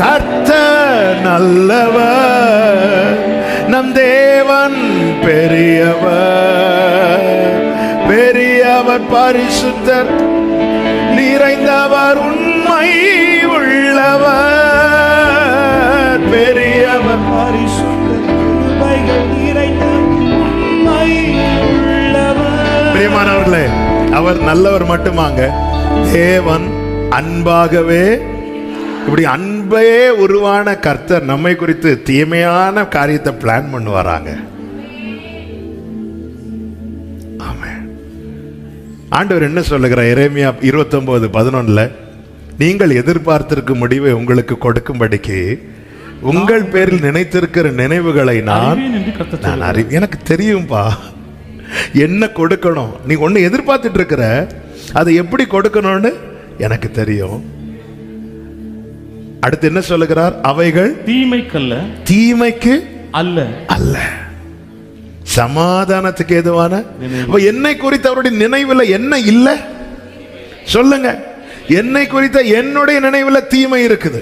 கர்த்தர் நல்லவர், நம் தேவன் பெரியவர், பெரியவர் பரிசுத்தர் நிறைந்தவர் உண்மை உள்ளவர், பெரியவர் பரிசுத்தர் கிருபைகள் நிறைந்த உண்மை உள்ளவர். பிரியமானவர்களே, அவர் நல்லவர் மட்டுமாங்க, தேவன் அன்பாகவே. இப்படி அன்பே உருவான கர்த்தர் நம்மை குறித்து தீமையான காரியத்தை பிளான் பண்ணுவாராங்க. ஆண்டவர் என்ன சொல்லுகிறார்? எரேமியா 29:11, நீங்கள் எதிர்பார்த்திருக்கும் முடிவை உங்களுக்கு கொடுக்கும்படிக்கு உங்கள் பேரில் நினைத்திருக்கிற நினைவுகளை நான் அறிவேன். எனக்கு தெரியும்பா என்ன கொடுக்கணும். நீ ஒன்னு எதிர்பார்த்துட்டு இருக்கிற, அதை எப்படி கொடுக்கணும்னு எனக்கு தெரியும். அடுத்து என்ன சொல்லுகிறார்? அவைகள் தீமைக்கல்ல, தீமைக்கு அல்ல அல்ல, சமாதானத்துக்கு ஏதுவான. என்னை குறித்த அவருடைய நினைவில் என்ன இல்ல சொல்லுங்க. என்னை குறித்த என்னுடைய நினைவில் தீமை இருக்குது.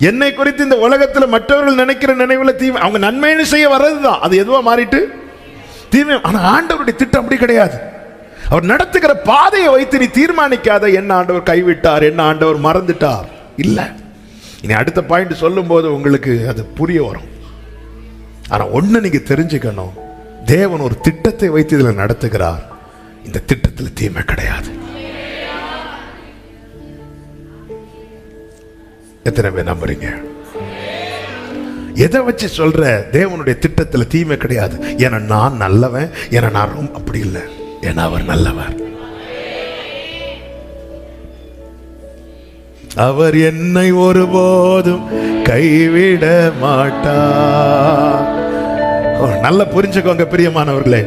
என்னை குறித்து இந்த உலகத்தில் மற்றவர்கள் நினைக்கிற நினைவில் தீமை. அவங்க நன்மைன்னு செய்ய வர்றதுதான், அது எதுவா மாறிட்டு தீமை. ஆனா ஆண்டவருடைய திட்டம் அப்படி கிடையாது. அவர் நடத்துகிற பாதையை வைத்து நீ தீர்மானிக்காத என்ன ஆண்டவர் கைவிட்டார், என்ன ஆண்டவர் மறந்துட்டார். இல்ல, இனி அடுத்த பாயிண்ட் சொல்லும் போது உங்களுக்கு அது புரிய வரும். ஆனா ஒண்ணு நீங்க தெரிஞ்சுக்கணும், தேவன் ஒரு திட்டத்தை வைத்து இதுல நடத்துகிறார். இந்த திட்டத்தில் தீமை கிடையாது. எத்தனை பேர் நம்புறீங்க? எதை வச்சு சொல்ற? தேவனுடைய திட்டத்துல தீமை கிடையாது. ஏன்னா நான் நல்லவன், ஏன்னா நான் ரொம்ப அப்படி இல்லை, ஏன்னா அவர் நல்லவர். அவர் என்னை ஒருபோதும் கைவிட மாட்டார். நல்லா புரிஞ்சுக்கோங்க பிரியமானவர்களே.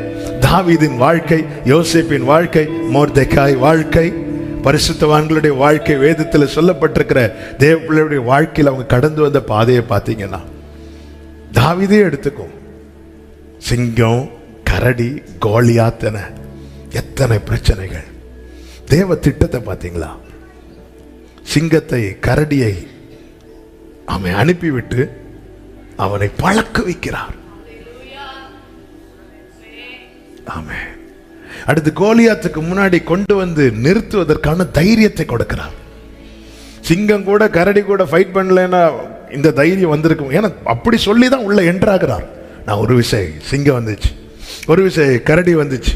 தாவீதின் வாழ்க்கை, யோசேப்பின் வாழ்க்கை, மொர்தெகாய் வாழ்க்கை, பரிசுத்தவான்களுடைய வாழ்க்கை, வேதத்தில் சொல்லப்பட்டிருக்கிற தேவ பிள்ளையுடைய வாழ்க்கையில் அவங்க கடந்து வந்த பாதையை பார்த்தீங்கன்னா, தாவீதே எடுத்துக்கும். சிங்கம், கரடி, கோலியாத்தன எத்தனை பிரச்சனைகள். தேவ திட்டத்தை பார்த்தீங்களா? சிங்கத்தை, கரடியை அவன் அனுப்பிவிட்டு அவனை பழக்க வைக்கிறார். ஆமென். அடுத்து கோலியாத்துக்கு முன்னாடி கொண்டு வந்து நிறுத்துவதற்கான தைரியத்தை கொடுக்கிறார். சிங்கம் கூட கரடி கூட ஃபைட் பண்ணலன்னா இந்த தைரியம் வந்திருக்கும். ஏன்னா அப்படி சொல்லி தான் உள்ள என்ட்ராகிறார். நான் ஒரு விஷயம் சிங்கம் வந்துச்சு, ஒரு விஷயம் கரடி வந்துச்சு,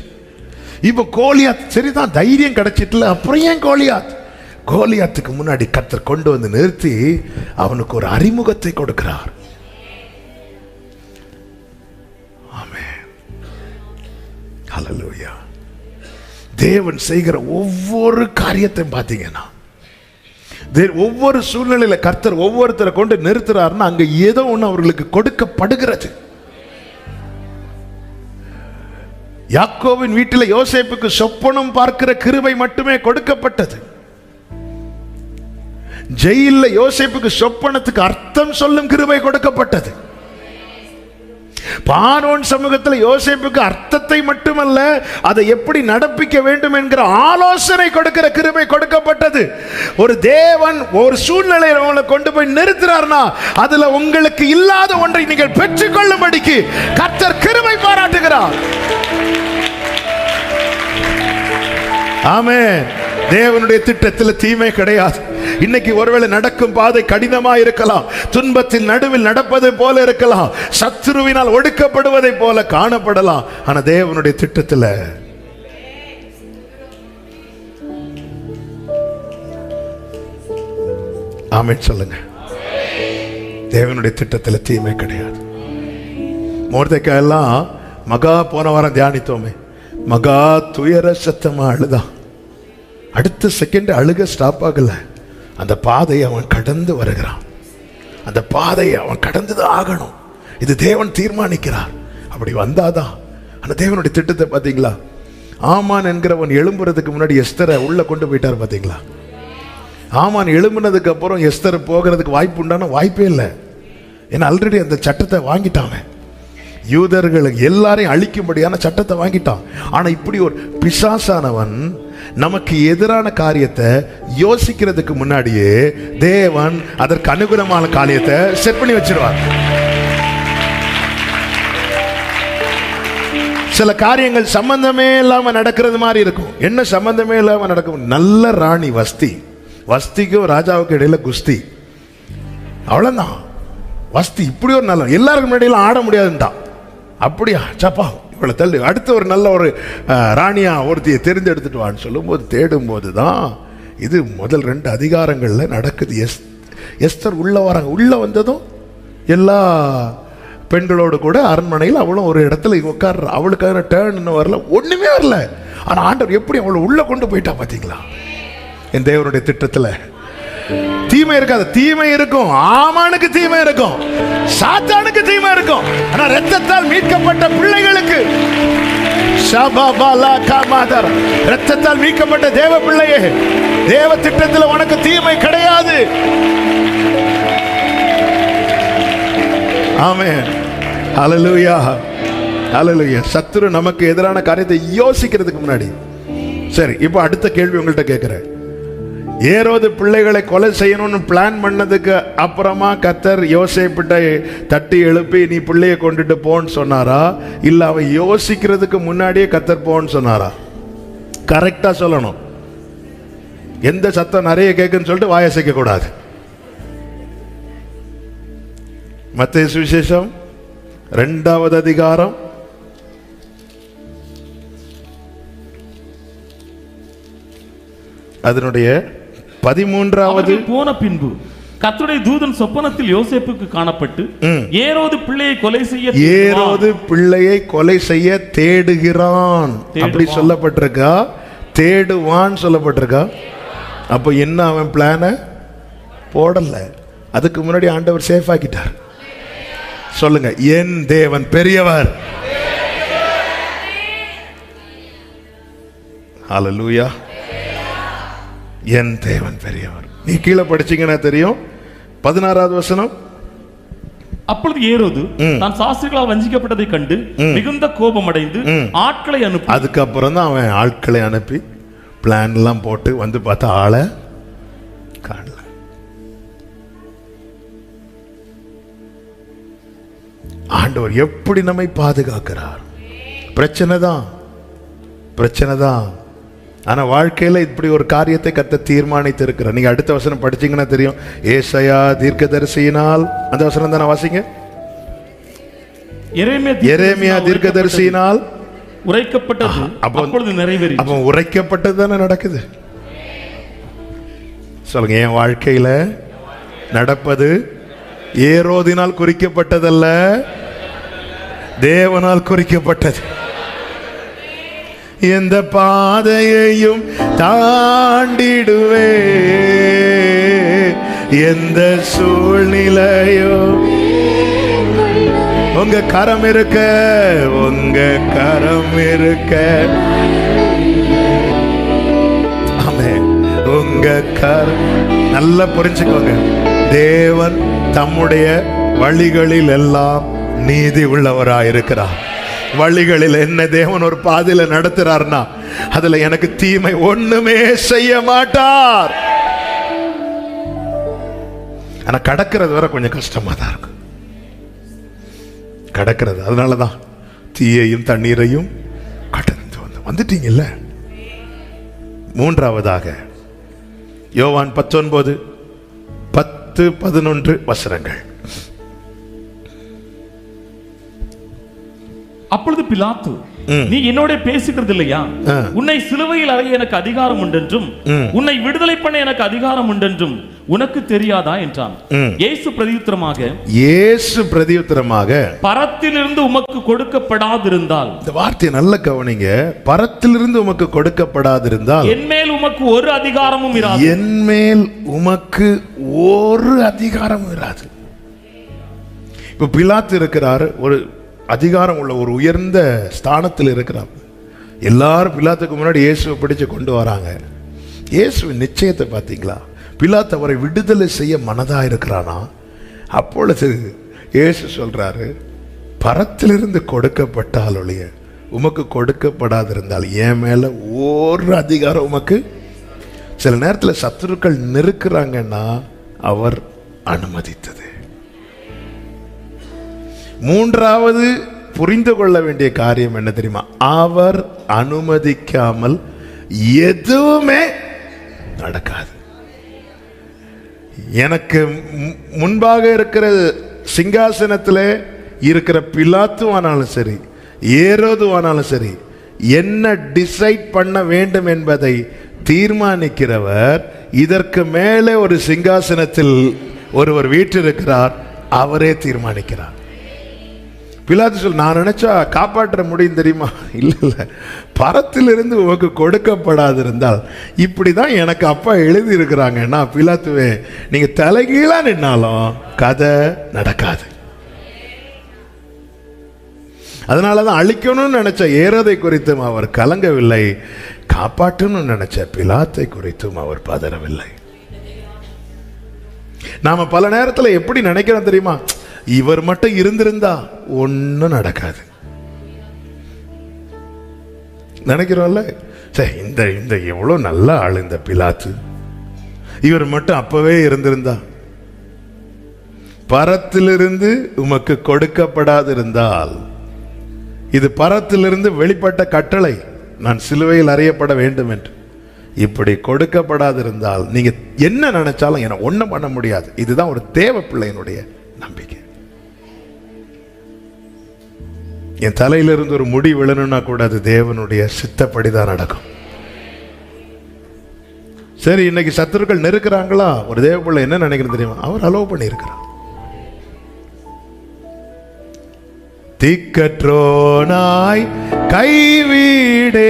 இப்போ கோலியாத் சரிதான், தைரியம் கிடைச்சிட்டுல, அப்புறம் ஏன் கோலியாத்? கோலியாத்துக்கு முன்னாடி கர்த்தர் கொண்டு வந்து நிறுத்தி அவனுக்கு ஒரு அறிமுகத்தை கொடுக்கிறார். ஆமென். ஹல்லேலூயா. தேவன் செய்கிற ஒவ்வொரு காரியத்தையும் பார்த்தீங்கன்னா, ஒவ்வொரு சூழ்நிலையில கர்த்தர் ஒவ்வொருத்தரை கொண்டு நிறுத்துறாருன்னா அங்க ஏதோ ஒன்று அவர்களுக்கு கொடுக்கப்படுகிறது. யாக்கோவின் வீட்டில் யோசேப்புக்கு சொப்பனம் பார்க்கிற கிருபை மட்டுமே கொடுக்கப்பட்டது. ஜெயில யோசேப்புக்கு சொப்பனத்துக்கு அர்த்தம் சொல்லும் கிருபை கொடுக்கப்பட்டது. பார்வோன் சமூகத்தில் யோசேப்புக்கு அர்த்தத்தை மட்டுமல்ல, அதை எப்படி நடப்பிக்க வேண்டும் என்கிற ஆலோசனை கொடுக்கிற கிருபை கொடுக்கப்பட்டது. ஒரு தேவன் ஒரு சூழ்நிலையை உங்களை கொண்டு போய் நிறுத்துறார்னா அதுல உங்களுக்கு இல்லாத ஒன்றை நீங்கள் பெற்றுக்கொள்ளும்படிக்கு கர்த்தர் கிருபை பாராட்டுகிறார். ஆமென். தேவனுடைய திட்டத்தில் தீமை கிடையாது. இன்னைக்கு ஒருவேளை நடக்கும் பாதை கடினமா இருக்கலாம், துன்பத்தில் நடுவில் நடப்பதை போல இருக்கலாம், சத்துருவினால் ஒடுக்கப்படுவதை போல காணப்படலாம். ஆனா தேவனுடைய திட்டத்தில் ஆமென் சொல்லுங்க. தேவனுடைய திட்டத்தில் தீமை கிடையாது. மொர்தெகாய் எல்லாம் மகா போன வாரம் தியானித்தோமே, மகா துயர சத்தமா அழுதான். அடுத்த செகண்ட் அழுக ஸ்டாப் ஆகல. அந்த பாதையை அவன் கடந்து வருகிறான். அந்த பாதையை அவன் கடந்துதான் ஆகணும். இது தேவன் தீர்மானிக்கிறார். அப்படி வந்தாதான். ஆனா தேவனுடைய திட்டத்தை பார்த்தீங்களா? ஆமான் என்கிறவன் எழும்புறதுக்கு முன்னாடி எஸ்தரை உள்ள கொண்டு போயிட்டார். பார்த்தீங்களா? ஆமான் எழும்புனதுக்கு அப்புறம் எஸ்தர் போகிறதுக்கு வாய்ப்பு உண்டான வாய்ப்பே இல்லை. ஏன்னா ஆல்ரெடி அந்த சட்டத்தை வாங்கிட்டாங்க. யூதர்கள் எல்லாரையும் அழிக்கும்படியான சட்டத்தை வாங்கிட்டான். ஆனா இப்படி ஒரு பிசாசானவன் நமக்கு எதிரான காரியத்தை யோசிக்கிறதுக்கு முன்னாடியே தேவன் அதற்கு அனுகூலமான காரியத்தை செட் பண்ணி வச்சிருவார். சில காரியங்கள் சம்பந்தமே இல்லாம நடக்கிறது மாதிரி இருக்கும். என்ன சம்பந்தமே இல்லாம நடக்கும்? நல்ல ராணி வஸ்தி, வஸ்திக்கும் ராஜாவுக்கு இடையில குஸ்தி, அவ்வளவுதான். வஸ்தி இப்படி ஒரு நல்ல, எல்லாருக்கும் இடையில ஆட முடியாதுன்ட்டான். அப்படியா சப்பா இவ்வளவு தள்ளி அடுத்த ஒரு நல்ல ஒரு ராணியா ஒருத்தியை தெரிந்தெடுத்துட்டு வான்னு சொல்லும்போது தேடும்போது தான் இது முதல் 2 அதிகாரங்கள்ல நடக்குது. எஸ்தர் உள்ள வராங்க. உள்ள வந்ததும் எல்லா பெண்களோடு கூட அரண்மனையில் அவளும் ஒரு இடத்துல உட்கார்ற. அவளுக்கான டேர்ன் இன்னும் வரல, ஒண்ணுமே வரல. ஆனா ஆண்டவர் எப்படி அவளை உள்ள கொண்டு போயிட்டா பாத்தீங்களா? என் தேவனுடைய திட்டத்துல தீமை இருக்காது. தீமை இருக்கும், ஆமானுக்கு தீமை இருக்கும், சாத்தானுக்கு தீமை இருக்கும். ஆனா இரத்தத்தால் மீட்கப்பட்ட பிள்ளைகளுக்கு, இரத்தத்தால் மீட்கப்பட்ட தேவ பிள்ளையே, தேவ திட்டத்தில் உனக்கு தீமை கிடையாது. ஆமென். ஹல்லேலூயா, ஹல்லேலூயா. சத்துரு நமக்கு எதிரான காரியத்தை யோசிக்கிறதுக்கு முன்னாடி, சரி இப்போ அடுத்த கேள்வி உங்கள்கிட்ட கேட்கிறேன். ஏரோது பிள்ளைகளை கொலை செய்யணும்னு பிளான் பண்ணதுக்கு அப்புறமா கர்த்தர் யோசேப்பிட்ட தட்டி எழுப்பி நீ பிள்ளைய கொண்டுட்டு போன்னு சொன்னாரா, இல்ல அவன் யோசிக்கிறதுக்கு முன்னாடியே கர்த்தர் போன்னு சொன்னாரா? கரெக்டா சொல்லணும். எந்த சத்தம் நிறைய கேட்குன்னு சொல்லிட்டு வாயசைக்க கூடாது. மத்தேயு சுவிசேஷம் 2வது அதிகாரம் அதனுடைய 13வது போன பின்பு கர்த்தருடைய தூதன் சொப்பனத்தில் யோசேப்புக்கு காணப்பட்டு ஏரோது பிள்ளையை கொலை செய்ய தேடுகிறான் அப்படி சொல்லப்பட்டிருக்கா, தேடுவான் சொல்லப்பட்டிருக்கா. அப்ப என்ன அவன் பிளான போடல, அதுக்கு முன்னாடி ஆண்டவர் சேஃப் ஆக்கிட்டார். சொல்லுங்க, என் தேவன் பெரியவர். ஹல்லேலூயா. என் தேவன் பெரியவர். நீ கீழே படிச்சீங்கன்னா தெரியும். 16வது வசனம். அப்பொழுது ஏரோது தான் சாஸ்திரிகளால் வஞ்சிக்கப்பட்டதை கண்டு மிகுந்த கோபம் அடைந்து ஆட்களை அனுப்பி, அதுக்கப்புறம் தான் அவன் ஆட்களை அனுப்பி பிளான் எல்லாம் போட்டு வந்து பார்த்தா ஆளை காணல. ஆண்டவர் எப்படி நம்மை பாதுகாக்கிறார். பிரச்சனை தான். ஆனா வாழ்க்கையில இப்படி ஒரு காரியத்தை கர்த்தர் தீர்மானித்து இருக்கிறார். நீங்க அடுத்த வசனம் படிச்சீங்கன்னா தெரியும். ஏசாயா தீர்க்கதரிசியினால், அந்த வசனம் தானே வாசிங்க. எரேமியா தீர்க்கதரிசியினால் உரைக்கப்பட்டது அப்பொழுது நிறைவேறிற்று. அப்ப உரைக்கப்பட்டது தானே நடக்குது. சொல்லுங்க, என் வாழ்க்கையில நடப்பது ஏரோதினால் குறிக்கப்பட்டதல்ல, தேவனால் குறிக்கப்பட்டது. எந்த பாதையையும் தாண்டிடுவே, எந்த சூழ்நிலையோ உங்க கரம் இருக்க, ஆமென். உங்க கரம் நல்லா புரிஞ்சுக்கோங்க. தேவன் தம்முடைய வழிகளில் எல்லாம் நீதி உள்ளவராயிருக்கிறார். வழிகளில் என்ன தேவன் ஒரு பாதையில நடத்துறார்னா அதுல எனக்கு தீமை ஒண்ணுமே செய்ய மாட்டார். ஆனா கடக்கிறது வர கொஞ்சம் கஷ்டமா தான் இருக்கும். கடக்கிறது, அதனாலதான் தீயையும் தண்ணீரையும் கடந்து வந்துட்டீங்கல்ல. மூன்றாவதாக யோவான் 19:10-11 வசனங்கள். அப்பொழுது பிலாத்து, நீ என்னோட பேசுகிறது இல்லையா? உன்னை சிலுவையில் அறைய எனக்கு அதிகாரம் உண்டென்றும் உன்னை விடுதலை பண்ண எனக்கு அதிகாரம் உண்டென்றும் உனக்கு தெரியாதா என்றான். இயேசு பிரதியுத்தரமாக பரத்திலிருந்து உமக்கு கொடுக்கப்படாதிருந்தால், இந்த வார்த்தையை நல்ல கவனிங்க, பரத்திலிருந்து உமக்கு கொடுக்கப்படாதிருந்தால் என்மேல் உமக்கு ஒரு அதிகாரமும் இராது. என்மேல் உமக்கு ஒரு அதிகாரமும் இராது. இப்ப பிலாத்து இருக்கிறார், ஒரு அதிகாரம் உள்ள ஒரு உயர்ந்த ஸ்தானத்தில் இருக்கிறார். எல்லாரும் பிலாத்துக்கு முன்னாடி இயேசுவை பிடிச்சு கொண்டு வராங்க. இயேசுவின் நிச்சயத்தை பார்த்தீங்களா? பிலாத்து அவரை விடுதலை செய்ய மனதா இருக்கிறானா? அப்பொழுது இயேசு சொல்றாரு, பரத்திலிருந்து கொடுக்கப்பட்டால் ஒழிய உமக்கு கொடுக்கப்படாதிருந்தால் என் மேல ஒரு அதிகாரம் உமக்கு. சில நேரத்தில் சத்துருக்கள் நெருக்கிறாங்கன்னா அவர் அனுமதித்தது. மூன்றாவது புரிந்து கொள்ள வேண்டிய காரியம் என்ன தெரியுமா? அவர் அனுமதிக்காமல் எதுவுமே நடக்காது. எனக்கு முன்பாக இருக்கிற சிங்காசனத்தில் இருக்கிற பிலாத்துவானாலும் சரி, ஏரோதுவானாலும் சரி, என்ன டிசைட் பண்ண வேண்டும் என்பதை தீர்மானிக்கிறவர். இதற்கு மேலே ஒரு சிங்காசனத்தில் ஒருவர் வீற்றிருக்கிறார், அவரே தீர்மானிக்கிறார். பிலாத்து சொல், நான் நினைச்சா காப்பாற்ற முடியும் தெரியுமா? இல்ல, பரத்திலிருந்து உனக்கு கொடுக்கப்படாதிருந்தால் இப்படிதான் எனக்கு அப்பா எழுதி இருக்கிறாங்கன்னா, பிலாத்துவே நீங்க தலைகீழா நின்னாலும் கதை நடக்காது. அதனாலதான் அழிக்கணும்னு நினைச்ச ஏரோதை குறித்தும் அவர் கலங்கவில்லை, காப்பாற்றணும்னு நினைச்ச பிலாத்தை குறித்தும் அவர் பதறவில்லை. நாம பல நேரத்தில் எப்படி நினைக்கிறோம் தெரியுமா? இவர் மட்டும் இருந்திருந்தா ஒன்னும் நடக்காது நினைக்கிறோம்ல. சரி, இந்த எவ்வளவு நல்ல ஆள் இந்த பிலாத்து, இவர் மட்டும் அப்பவே இருந்திருந்தா. பரத்திலிருந்து உமக்கு கொடுக்கப்படாதிருந்தால், இது பரத்திலிருந்து வெளிப்பட்ட கட்டளை, நான் சிலுவையில் அறையப்பட வேண்டும் என்று. இப்படி கொடுக்கப்படாதிருந்தால் நீங்க என்ன நினைச்சாலும் என்ன ஒண்ணும் பண்ண முடியாது. இதுதான் ஒரு தேவ பிள்ளையினுடைய நம்பிக்கை. என் தலையிலிருந்து ஒரு முடி விழணும்னா கூட அது தேவனுடைய சித்தப்படிதான் நடக்கும். சரி, இன்னைக்கு சத்துருக்கள் நெருக்கிறாங்களா, ஒரு தேவ பிள்ளை என்ன நினைக்கிறது தெரியுமா? அவர் அலோவ் பண்ணியிருக்கிறார். திக்கற்றோனாய் கைவிடேனே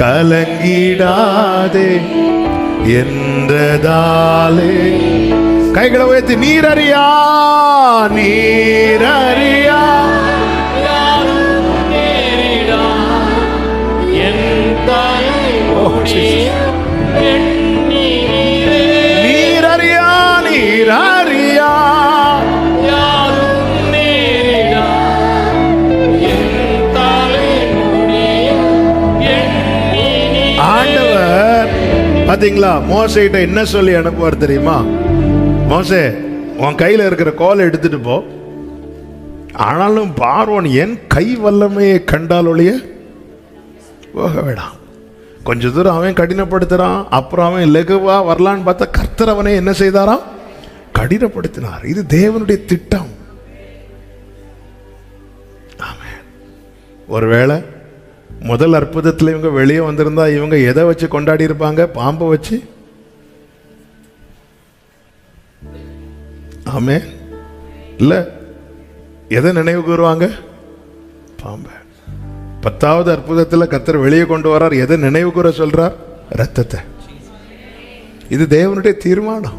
கலங்கிடாதே என்றதாலே. கைகளை உயர்த்தி நீரறியா நீரறியா நீரறியா நீரறியா ஆண்டவர் பாத்தீங்களா மோசேகிட்ட என்ன சொல்லி அனுப்புவார் தெரியுமா? மோசே, உன் கையில இருக்கிற கோலை எடுத்துட்டு போ, ஆனாலும் பார்வோன் என் கை வல்லமையை கண்டால் ஒழிய போக வேண்டாம். கொஞ்ச தூரம் அவன் கடினப்படுத்துறான், அப்புறம் அவன் லெகுவா வரலான்னு பார்த்தா கர்த்தர் அவனை என்ன செய்தாராம்? கடினப்படுத்தினார். இது தேவனுடைய திட்டம். ஆமென். ஒருவேளை முதல் அற்புதத்தில் இவங்க வெளியே வந்திருந்தா இவங்க எதை வச்சு கொண்டாடி இருப்பாங்க? பாம்பை வச்சு. ஆமே இல்ல, எதை நினைவு கூறுவாங்க? பாம்பை. 10வது அற்புதத்தில் கர்த்தர் வெளியே கொண்டு வரார், எதை நினைவு கூற சொல்றார்? ரத்தத்தை. இது தேவனுடைய தீர்மானம்.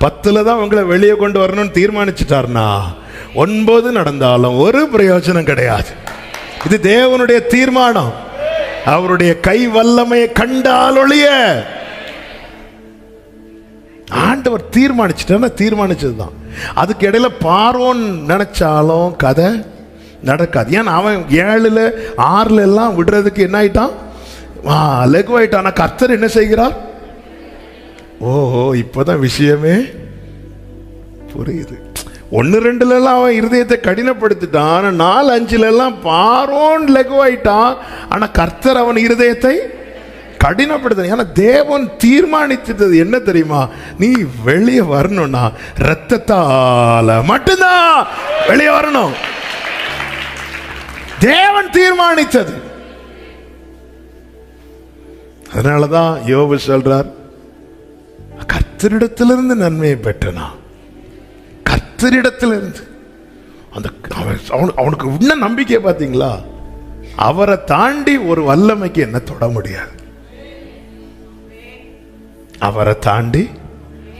10ல தான் உங்களை வெளியே கொண்டு வரணும்னு தீர்மானிச்சுட்டார்னா 9 நடந்தாலும் ஒரு பிரயோஜனம் கிடையாது. இது தேவனுடைய தீர்மானம். அவருடைய கை வல்லமையை கண்டால் ஒழிய ஆண்டவர் தீர்மானிச்சதுதான். அதுக்கு இடையில பார்வோன் நினைச்சாலும் கதை நடக்காது. ஏன்னா அவன் 7ல் 6ல் எல்லாம் விடுறதுக்கு என்ன ஆயிட்டான்? லெகுவாயிட்டான். கர்த்தர் என்ன செய்கிறார்? ஓஹோ, இப்பதான் விஷயமே புரியுது. 1, 2ல அவன் இருதயத்தை கடினப்படுத்திட்டான். 4, 5ல பார்வோன் லெகுவாயிட்டான். ஆனா கர்த்தர் அவன் இருதயத்தை கடினப்படுத்த. ஏன்னா தேவன் தீர்மானித்தது என்ன தெரியுமா? நீ வெளியே வரணும்னா ரத்தத்தால மட்டும்தான் வெளியே வரணும். தேவன் தீர்மானித்தது. அதனாலதான் யோபு சொல்றார், கர்த்தரிடத்திலிருந்து நன்மையை பெற்றனா. கர்த்தரிடத்திலிருந்து அந்த அவனுக்கு இன்னும் நம்பிக்கை பார்த்தீங்களா? அவரை தாண்டி ஒரு வல்லமைக்கு என்ன தொட முடியாது. அவரை தாண்டி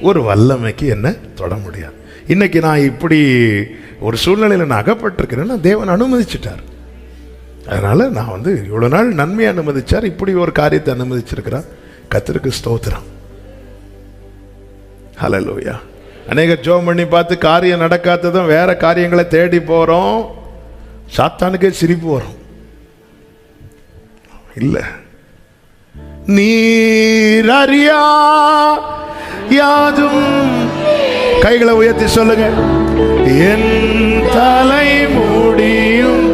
ஒரு வல்லமைக்கு என்ன தொட முடியாது. இன்னைக்கு நான் இப்படி ஒரு சூழ்நிலையில் நான் அகப்பட்டிருக்கிறேன்னா தேவன் அனுமதிச்சிட்டார். அதனால நான் இவ்வளவு நாள் நன்மையை அனுமதிச்சார், இப்படி ஒரு காரியத்தை அனுமதிச்சிருக்கிறார். கர்த்தருக்கு ஸ்தோத்திரம். ஹல்லேலூயா. அநேக ஜெபம் பண்ணி பார்த்து காரியம் நடக்காததும் வேற காரியங்களை தேடி போறோம். சாத்தானுக்கே சிரிப்பு வரும். இல்ல, நீர் அறியா யாதும். கைகளை உயர்த்தி சொல்லுங்க. என் தலை முடியும்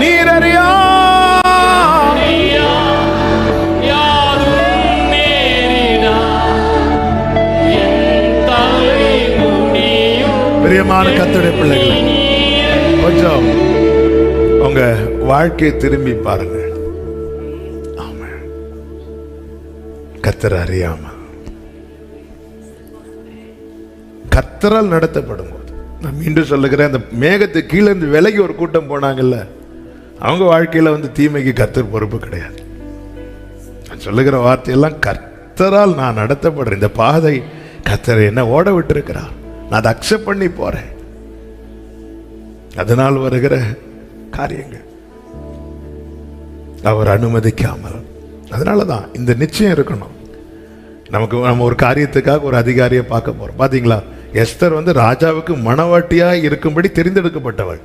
நீர் அறியா. பிரியமான கர்த்தருடைய பிள்ளைகளை, கொஞ்சம் உங்க வாழ்க்கையை திரும்பி பாருங்க. கர்த்தர் அறியாம கர்த்தரால் நடத்தப்படும் போது, நான் மீண்டும் சொல்லுகிறேன், அந்த மேகத்துக்கு கீழே இருந்து விலகி ஒரு கூட்டம் போனாங்கல்ல, அவங்க வாழ்க்கையில தீமைக்கு கர்த்தர் பொறுப்பு கிடையாது. நான் சொல்லுகிற வார்த்தையெல்லாம் கர்த்தரால் நான் நடத்தப்படுறேன். இந்த பாதை கர்த்தர் என்ன ஓட விட்டு இருக்கிறார், நான் அதை அக்செப்ட் பண்ணி போறேன். அதனால் வருகிற காரியங்கள் அவர் அனுமதிக்காமல். அதனாலதான் இந்த நிச்சயம் இருக்கணும் நமக்கு. நம்ம ஒரு காரியத்துக்காக ஒரு அதிகாரியை பார்க்க போறோம். பாத்தீங்களா, எஸ்தர் ராஜாவுக்கு மணவாட்டியா இருக்கும்படி தெரிந்தெடுக்கப்பட்டவள்.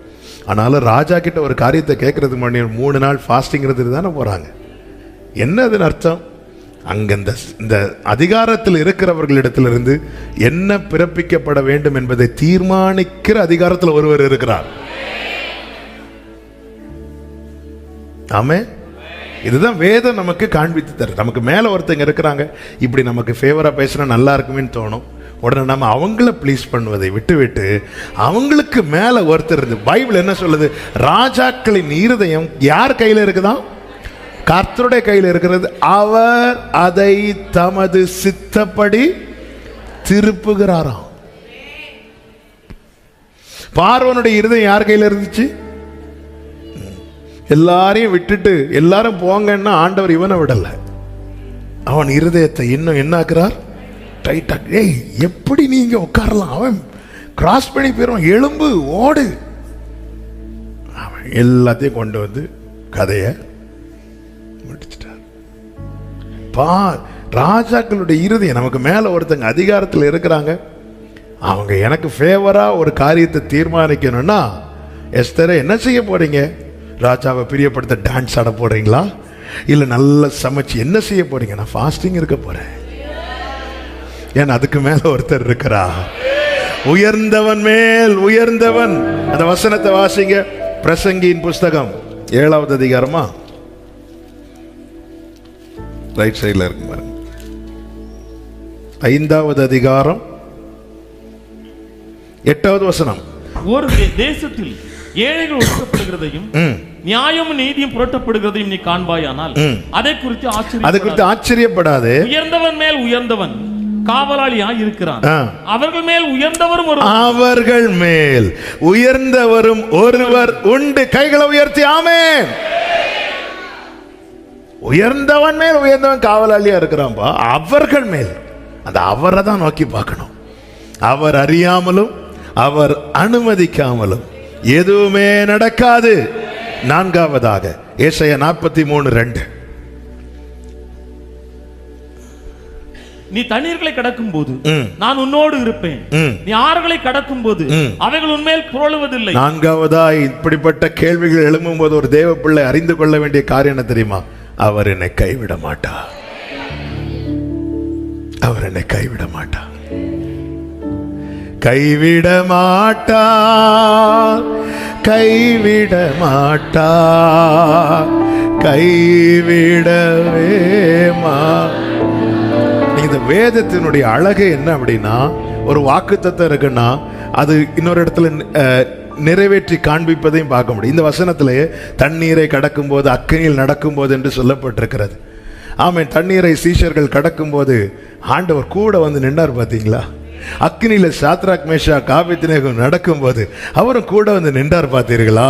ஆனாலும் ராஜா கிட்ட ஒரு காரியத்தை கேட்கறதுக்கு முன்னாடி 3 நாள் ஃபாஸ்டிங் இருந்து தானே போறாங்க. என்ன அதன் அர்த்தம்? அங்க இந்த அதிகாரத்தில் இருக்கிறவர்களிடத்திலிருந்து என்ன பிறப்பிக்கப்பட வேண்டும் என்பதை தீர்மானிக்கிற அதிகாரத்தில் ஒருவர் இருக்கிறார். ஆமே. இதுதான் வேதம் நமக்கு காண்பித்து தரு. நமக்கு மேல ஒருத்தங்க இருக்கிறாங்க, இப்படி நமக்கு ஃபேவரா பேசினா நல்லா இருக்குமேன்னு தோணும். உடனே நம்ம அவங்கள ப்ளீஸ் பண்ணுவதை விட்டு அவங்களுக்கு மேல ஒருத்தர் இருந்து, பைபிள் என்ன சொல்லுது? ராஜாக்களின் இருதயம் யார் கையில இருக்குதான்? கர்த்தருடைய கையில் இருக்கிறது. அவர் அதை தமது சித்தப்படி திருப்புகிறாராம். பார்வோனுடைய இருதயம் யார் கையில் இருந்துச்சு? எல்லாரையும் விட்டுட்டு எல்லாரும் போங்கன்னா ஆண்டவர் இவனை விடல, அவன் இருதயத்தை இன்னும் என்ன ஆக்குறார்? டைட்டா. ஏய், எப்படி நீங்க உட்காரலாம்? அவன் கிராஸ் பண்ணி போயிடும், எலும்பு ஓடு. அவன் எல்லாத்தையும் கொண்டு வந்து கதையை முடிச்சிட்டார். ராஜாக்களுடைய இருதயம். நமக்கு மேல ஒருத்தங்க அதிகாரத்தில் இருக்கிறாங்க, அவங்க எனக்கு ஃபேவரா ஒரு காரியத்தை தீர்மானிக்கணும்னா, எஸ்தரை என்ன செய்ய போறீங்க? ராஜாவை பிரியப்படுத்த டான்ஸ் ஆட போறீங்களா? இல்ல நல்ல சமைச்சு என்ன செய்ய போறீங்க? நான் ஃபாஸ்டிங் இருக்க போறேன். ஏன் அதுக்கு மேல ஒருத்தர் இருக்கிறா. உயர்ந்தவன் மேல் உயர்ந்தவன். அந்த வசனத்தை வாசிங்க. பிரசங்கியின் புஸ்தகம் 7வது அதிகாரமா, ரைட் சைடுல இருக்கு பாருங்க. 5வது அதிகாரம் 8வது வசனம். ஒரு தேசத்தில் ஏழைகள் ஒடுக்கப்படுகிறதையும் நியாயமும் நீதியும் புரட்டப்படுகிறதையும் நீ காண்பாயானால் அதை குறித்து ஆச்சரியப்படாது. உயர்ந்தவன் மேல் உயர்ந்தவன் காவலாளியாய் இருக்கிறான். அவர்கள் மேல் உயர்ந்தவரும் அவர்கள் மேல் உயர்ந்தவரும் ஒருவர் உண்டு. கைகளை உயர்த்தி ஆமென். உயர்ந்தவன் மேல் உயர்ந்தவன் காவலாளியா இருக்கிறான்பா. அவர்கள் மேல், அந்த அவரை தான் நோக்கி பார்க்கணும். அவர் அறியாமலும் அவர் அனுமதிக்காமலும் எதுவுமே நடக்காது. 4வதாக ஏசாயா 43:2. நீ தண்ணீர்களை கடக்கும் போது நான் உன்னோடு இருப்பேன், நீ ஆறுகளை கடக்கும் போது அவைகள் உன்மேல் புரளுவதில்லை. 4வதா இப்படிப்பட்ட கேள்விகள் எழும்பும் போது ஒரு தேவ பிள்ளை அறிந்து கொள்ள வேண்டிய காரியம் என்ன தெரியுமா? அவர் என்னை கைவிட மாட்டார். அவர் என்னை கைவிட மாட்டார். கைவிட மாட்டார், கைவிட மாட்டார், கைவிடவே இந்த வேதத்தினுடைய அழகு என்ன அப்படின்னா, ஒரு வாக்குத்தத்தம் இருக்குன்னா அது இன்னொரு இடத்துல நிறைவேற்றி காண்பிப்பதையும் பார்க்க முடியும். இந்த வசனத்திலேயே தண்ணீரை கடக்கும் போது அக்கினியில் நடக்கும் போது என்று சொல்லப்பட்டிருக்கிறது. ஆமென். தண்ணீரை சீஷர்கள் கடக்கும் போது ஆண்டவர் கூட வந்து நின்றார். பார்த்தீங்களா? அக்கினியில சாத்ராக் மேஷாக் ஆபேத்நேகோ நடக்கும் போது அவரும் கூட வந்து நின்றார். பார்த்தீர்களா?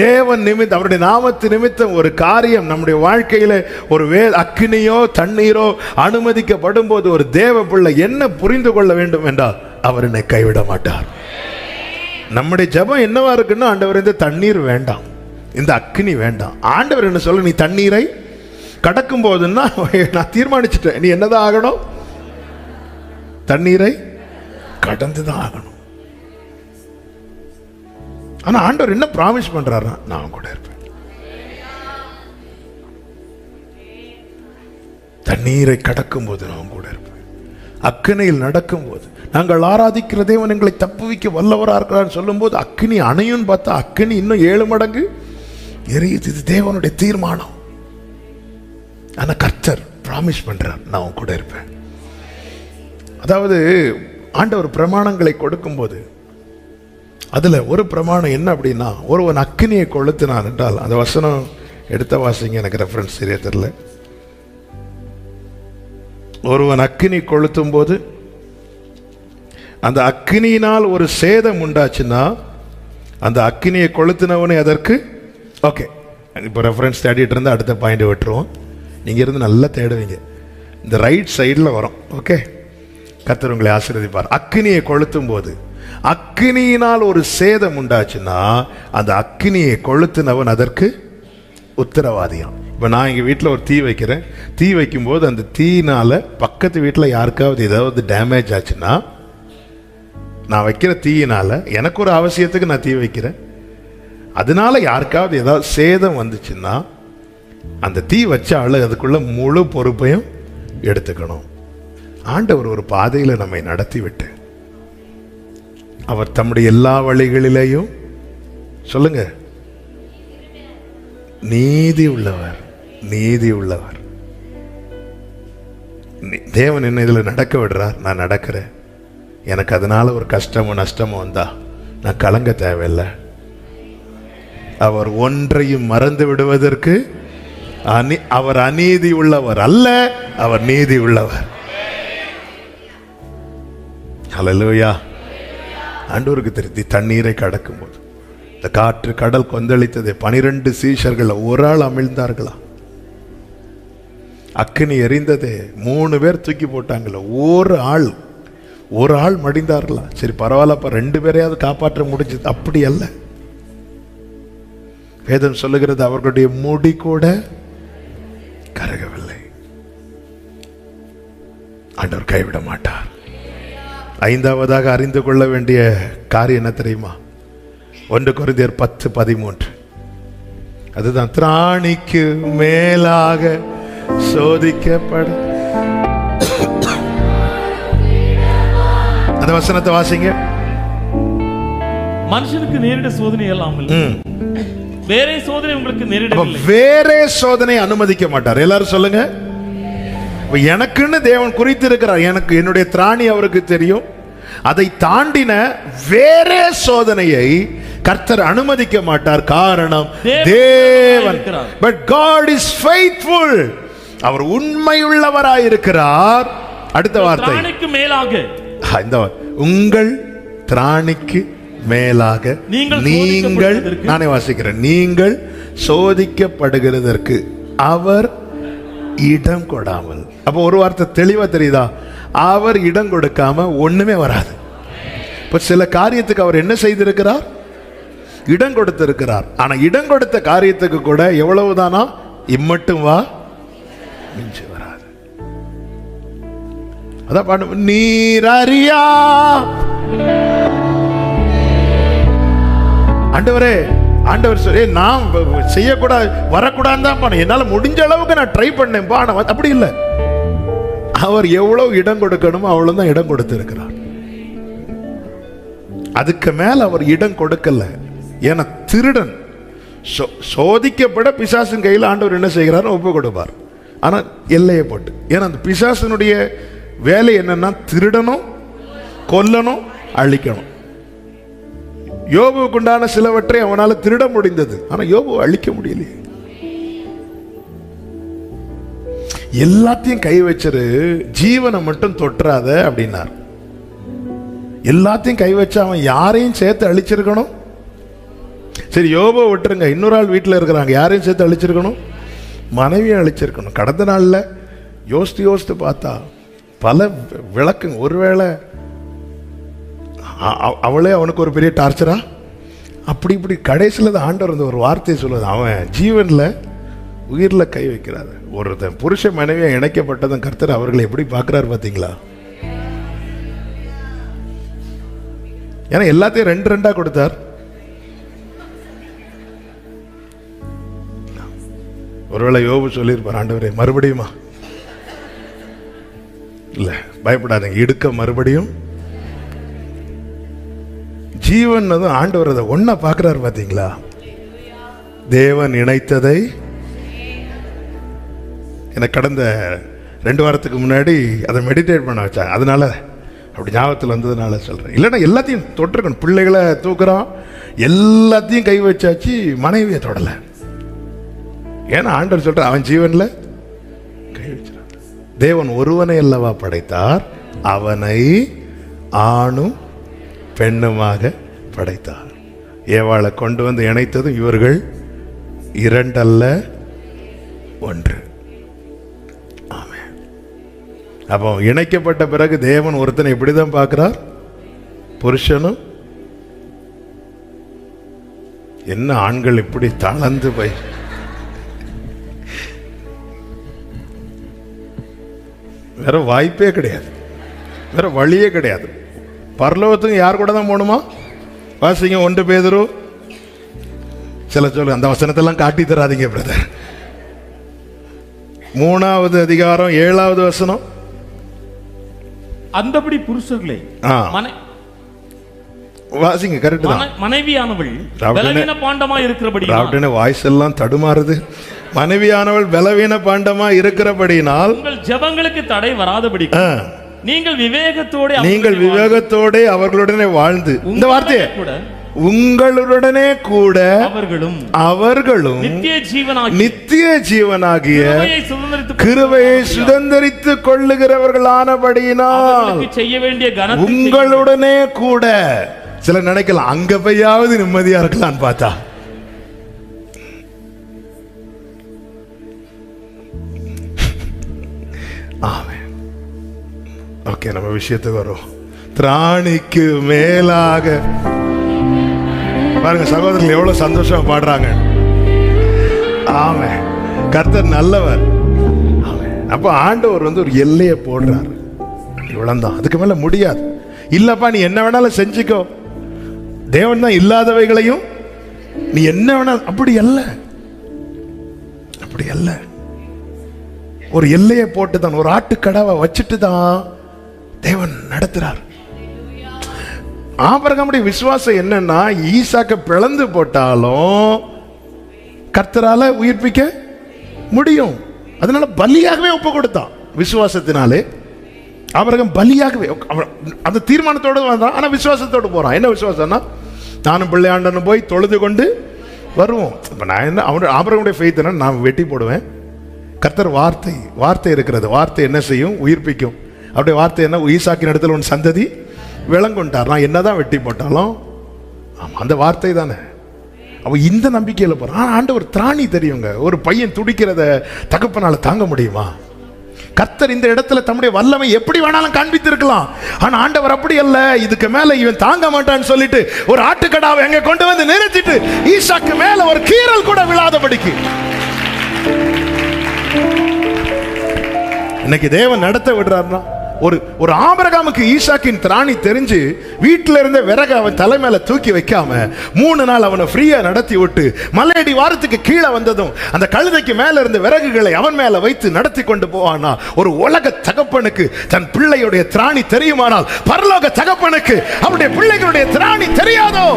தேவன் நிமித்தம், அவருடைய நாமத்து நிமித்தம் ஒரு காரியம் நம்முடைய வாழ்க்கையில ஒரு அக்கினியோ தண்ணீரோ அனுமதிக்கப்படும் போது ஒரு தேவ பிள்ளை என்ன புரிந்து கொள்ள வேண்டும் என்றால், அவர் என்னை கைவிட மாட்டார். நம்முடைய ஜெபம் என்னவா இருக்குன்னா, ஆண்டவர் இந்த தண்ணீர் வேண்டாம், இந்த அக்கினி வேண்டாம். ஆண்டவர் என்ன சொல்ல, நீ தண்ணீரை கடக்கும் போதுன்னா நான் தீர்மானிச்சுட்டேன், நீ என்னதான் ஆகணும்? தண்ணீரை கடந்துதான் ஆகணும். ஆனா ஆண்டவர் என்ன பிராமிஸ் பண்றாருன்னா, நான் கூட இருப்பேன். தண்ணீரை கடக்கும் போது நான் கூட இருப்பேன். அக்கினியில் நடக்கும் போது, நாங்கள் ஆராதிக்கிற தேவன் எங்களை தப்புவிக்க வல்லவரா இருக்கிறார் சொல்லும் போது அக்கினி அணையும் பார்த்தா அக்கினி இன்னும் 7 மடங்கு எரியுது. இது தேவனுடைய தீர்மானம். ஆனா கர்த்தர் பிராமிஸ் பண்றார், நான் கூட இருப்பேன். அதாவது ஆண்டவர் பிரமாணங்களை கொடுக்கும் போது அதுல ஒரு பிரமாணம் என்ன அப்படின்னா, ஒருவன் அக்கினியை கொளுத்தினான் என்றால், அந்த வசனம் எடுத்த வாசிங்க, எனக்கு ரெஃபரன்ஸ் சரியா தெரியல. ஒருவன் அக்கினி கொளுத்தும் போது அந்த அக்கினியினால் ஒரு சேதம் உண்டாச்சுன்னா, அந்த அக்கினியை கொளுத்தினவனை அதற்கு ஓகே. இப்போ ரெஃபரன்ஸ் தேடிட்டு இருந்தா அடுத்த பாயிண்ட் விட்டுருவோம். நீங்க இருந்து நல்லா தேடுவீங்க, இந்த ரைட் சைடில் வரும். ஓகே, கர்த்தர் உங்களை ஆசீர்வதிப்பார். அக்கினியை கொளுத்தும் போது அக்கினியினால் ஒரு சேதம் உண்டாச்சுன்னா, அந்த அக்கினியை கொளுத்தினவன் அதற்கு உத்தரவாதியாம். இப்போ நான் எங்கள் வீட்டில் ஒரு தீ வைக்கிறேன். தீ வைக்கும்போது அந்த தீயினால் பக்கத்து வீட்டில் யாருக்காவது ஏதாவது டேமேஜ் ஆச்சுன்னா, நான் வைக்கிற தீயினால் எனக்கு ஒரு அவசியத்துக்கு நான் தீ வைக்கிறேன், அதனால யாருக்காவது ஏதாவது சேதம் வந்துச்சுன்னா, அந்த தீ வச்ச ஆளு அதுக்குள்ள முழு பொறுப்பையும் எடுத்துக்கணும். ஆண்டவர் ஒரு பாதையில் நம்மை நடத்தி விட்டு, அவர் தம்முடைய எல்லா வழிகளிலேயும் சொல்லுங்க நீதி உள்ளவர், நீதி உள்ளவர். தேவன் என்ன இதில் நடக்க விடுறார், நான் நடக்கிறேன். எனக்கு அதனால ஒரு கஷ்டமோ நஷ்டமோ வந்தா நான் கலங்க தேவையில்லை. அவர் ஒன்றையும் மறந்து விடுவதற்கு அவர் அநீதி உள்ளவர் அல்ல, அவர் நீதி உள்ளவர். ஹல்லேலூயா. ஆண்டவருக்கு தெரிந்து தண்ணீரை கடக்கும் போது இந்த காற்று கடல் கொந்தளித்தது. 12 சீஷர்கள் ஒரு ஆள் அமிழ்ந்தார்களா? அக்கினி எரிந்ததே 3 பேர் தூக்கி போட்டாங்களா? ஒரு ஆள் மடிந்தார்களா? சரி பரவாயில்லப்பா, 2 பேரையாவது காப்பாற்ற முடிஞ்சது. அப்படி அல்ல. வேதம் சொல்லுகிறது அவர்களுடைய முடி கூட கரகவில்லை. ஆண்டவர் கைவிட மாட்டார். 5வதாக அறிந்து கொள்ள வேண்டிய காரியம் என்ன தெரியுமா? 1 கொரிந்தியர் 10:13. அதுதான் திராணிக்கு மேலாக சோதிக்கப்பட. அந்த வசனத்தை வாசிங்க. மனுஷனுக்கு நேரிட சோதனை இல்லாமல் வேறே சோதனை உங்களுக்கு நேரிடவில்லை. வேறே சோதனை அனுமதிக்க மாட்டார். எல்லாரும் சொல்லுங்க. எனக்குன்னு தேவன் குறித்து இருக்கிறார். எனக்கு என்னுடைய திராணி அவருக்கு தெரியும். அதை தாண்டின வேறே சோதனையை கர்த்தர் அனுமதிக்க மாட்டார். காரணம் தேவன். But God is faithful. அவர் உண்மையுள்ளவராயிருக்கிறார். அடுத்த வார்த்தை, திராணிக்கு மேலாக. இந்த உங்கள் திராணிக்கு மேலாக நீங்கள், நானே வாசிக்கிறேன், நீங்கள் சோதிக்கப்படுகிறதற்கு அவர் இடம் கொடாமல். அப்போ ஒரு வார்த்தை தெளிவா தெரியுதா? அவர் இடம் கொடுக்காம ஒண்ணுமே வராது. இப்ப சில காரியத்துக்கு அவர் என்ன செய்திருக்கிறார்? இடம் கொடுத்திருக்கிறார். ஆனா இடம் கொடுத்த காரியத்துக்கு கூட எவ்வளவுதானா? இம்மட்டும் வா, மிஞ்சி வராது. அதான் பாடு, நீர் அறியா. ஆண்டவரே, ஆண்டவர் சொல்லி நான் செய்யக்கூடாது வரக்கூடாது தான், என்னால முடிஞ்ச அளவுக்கு நான் ட்ரை பண்ணேன். அப்படி இல்லை. அவர் எவ்வளவு இடம் கொடுக்கணுமோ அவ்வளவுதான் இடம் கொடுத்திருக்கிறார். அதுக்கு மேல அவர் இடம் கொடுக்கல. ஏன்னா திருடன் சோதிக்கப்பட பிசாசின் கையில் ஆண்டவர் என்ன செய்கிறார்? ஒப்பு கொடுப்பார். ஆனா எல்லையை போட்டு. ஏன்னா அந்த பிசாசினுடைய வேலை என்னன்னா திருடணும், கொல்லணும், அழிக்கணும். யோபுவுக்கு உண்டான சிலவற்றை அவனால திருட முடிந்தது. ஆனா யோபுவை அழிக்க முடியலையே. எல்லாத்தையும் கை வச்சிரு, ஜீவனை மட்டும் தொற்றாத அப்படின்னார். எல்லாத்தையும் கை வச்சு அவன் யாரையும் சேர்த்து அழிச்சிருக்கணும்? சரி யோபுவை விட்டுருங்க, இன்னொரு ஆள் வீட்டில் இருக்கிறாங்க, யாரையும் சேர்த்து அழிச்சிருக்கணும்? மனைவியை அழிச்சிருக்கணும். கடந்த நாளில் யோசித்து பார்த்தா பல விளக்கு. ஒருவேளை அவளே அவனுக்கு ஒரு பெரிய டார்ச்சரா? அப்படி இப்படி கடைசியில் தான் ஆண்டவர் வந்து ஒரு வார்த்தையை சொல்லுது, அவன் ஜீவன்ல உயிர்ல கை வைக்கிறாரு. ஒருத்தன் புருஷ மனைவியை இணைக்கப்பட்டதும் கர்த்தர் அவர்களை எப்படி பார்க்கிறாரு பார்த்தீங்களா? ஏன்னா எல்லாத்தையும் 2 கொடுத்தார். ஒருவேளை யோபு சொல்லியிருப்பார், ஆண்டவரே மறுபடியுமா? இல்ல, பயப்படாதீங்க, இடுக்க மறுபடியும் ஜீவன். ஆண்டவர் அதை ஒன்னா பார்க்கிறார் பார்த்தீங்களா? தேவன் இணைத்ததை. எனக்கு கடந்த 2 வாரத்துக்கு முன்னாடி அதை மெடிடேட் பண்ண வச்சாங்க. அதனால அப்படி ஞாபகத்தில் வந்ததுனால சொல்றேன். இல்லைன்னா எல்லாத்தையும் தொட்டிருக்கணும். பிள்ளைகளை தூக்குறோம், எல்லாத்தையும் கை வச்சாச்சு, மனைவியை தொடலை. ஏன்னா ஆண்டவர் சொல்ற அவன் ஜீவன்ல கை வச்சான். தேவன் ஒருவனை அல்லவா படைத்தார், அவனை ஆணும் பெண்ணுமாக படைத்தார். ஏவாளை கொண்டு வந்து இணைத்ததும் இவர்கள் 2 அல்ல 1. ஆமென். அப்போ இணைக்கப்பட்ட பிறகு தேவன் ஒருத்தனை இப்படிதான் பார்க்கிறார். புருஷனும் என்ன ஆண்கள் இப்படி தளர்ந்து போய் வேற வாய்ப்பே கிடையாது, வேற வழியே கிடையாது. பரலோகத்துக்கு யார் கூட தான் போகணுமா? வாசிங்க 1 பேதுரு. சில சொல்லு அந்த வசனத்தெல்லாம் காட்டி தராதீங்க பிரதர். 3வது அதிகாரம் 7வது வசனம். அந்தபடி புருஷர்களே வாசிங்க, கரெக்ட் தான். மனைவியானவள் பலவீன பாண்டமா இருக்கிறபடியால், வாய்ஸ் எல்லாம் தடுமாறுது. மனைவியானவள் பலவீன பாண்டமா இருக்கிறபடியினால் உங்கள் ஜெபங்களுக்கு தடை வராதபடி நீங்கள் விவேகத்தோட அவர்களுடனே வாழ்ந்து. இந்த வார்த்தையை உங்களுடனே கூட அவர்களும் நித்திய ஜீவனாகிய கிருபையை சுதந்தரித்துக் கொள்ளுகிறவர்களானபடியினால் செய்ய வேண்டிய உங்களுடனே கூட. சில நினைக்கலாம் அங்க போயாவது நிம்மதியா இருக்கலாம்னு பார்த்தா, ஓகே நம்ம விஷயத்துக்கு வரும். திராணிக்கு மேலாக பாருங்க சகோதரர்கள் எவ்வளவு சந்தோஷமா பாடுறாங்க. ஆமென். கர்த்தர் நல்லவர். அப்ப ஆண்டவர் ஒரு எல்லையை போடுறாரு. இவ்வளவுதான், அதுக்கு மேல முடியாது. இல்லப்பா நீ என்ன வேணாலும் செஞ்சுக்கோ, தேவன் தான் இல்லாதவைகளையும் நீ என்ன வேணாலும், அப்படி அல்ல, அப்படி அல்ல. ஒரு எல்லையை போட்டு தான், ஒரு ஆட்டுக்கடாவை வச்சுட்டு தான் தேவன் நடத்துறார். ஆபிரகாமுடைய விசுவாசம் என்னன்னா, ஈசாக்க பிளந்து போட்டாலும் கர்த்தரால உயிர்ப்பிக்க முடியும். அதனால பலியாகவே ஒப்பு கொடுத்தான். விசுவாசத்தினாலே ஆபிரகாம் பலியாகவே அந்த தீர்மானத்தோடு வந்தான். ஆனா விசுவாசத்தோடு போறான். என்ன விசுவாசம்னா, நானும் பிள்ளையாண்டனும் போய் தொழுது கொண்டு வருவோம். இப்ப நான் என்ன, ஆபிரகாமுடைய ஃபெய்த் என்ன, நான் வெட்டி போடுவேன். கர்த்தர் வார்த்தை இருக்கிறது, வார்த்தை என்ன செய்யும், உயிர்ப்பிக்கும். அப்படியே வார்த்தை என்ன, ஈசாக்கின் இடத்துல உன் சந்ததி விளங்குண்டார். நான் என்னதான் வெட்டி போட்டாலும் அந்த வார்த்தை தானே. அவ இந்த நம்பிக்கையில போறான். ஆண்டவர் திராணி தெரியுங்க. ஒரு பையன் துடிக்கிறத தகப்பனால தாங்க முடியுமா? கர்த்தர் இந்த இடத்துல தம்முடைய வல்லமை எப்படி வேணாலும் காண்பித்திருக்கலாம். ஆனா ஆண்டவர் அப்படி அல்ல. இதுக்கு மேல இவன் தாங்க மாட்டான்னு சொல்லிட்டு ஒரு ஆட்டுக்கடாவை எங்க கொண்டு வந்து நிறுத்திட்டு ஈசாக்கு மேல ஒரு கீறல் கூட விழாதபடிக்கு இன்னைக்கு தேவன் நடத்த விடுறாருன்னா, ஒரு ஆபிரகாமுக்கு ஈசாக்கின் திராணி தெரிஞ்சு வீட்டில இருந்த விறகு அவன் தலை மேல தூக்கி வைக்காம 3 நாள் அவனை ஃப்ரீயா நடத்தி விட்டு மலையடி வாரத்துக்கு கீழே வந்ததும் அந்த கழுதைக்கு மேல இருந்த விறகுகளை அவன் மேல வைத்து நடத்தி கொண்டு போவானா, ஒரு உலக தகப்பனுக்கு தன் பிள்ளையுடைய திராணி தெரியுமானால் பரலோக தகப்பனுக்கு அவருடைய பிள்ளைகளுடைய திராணி தெரியாதோ?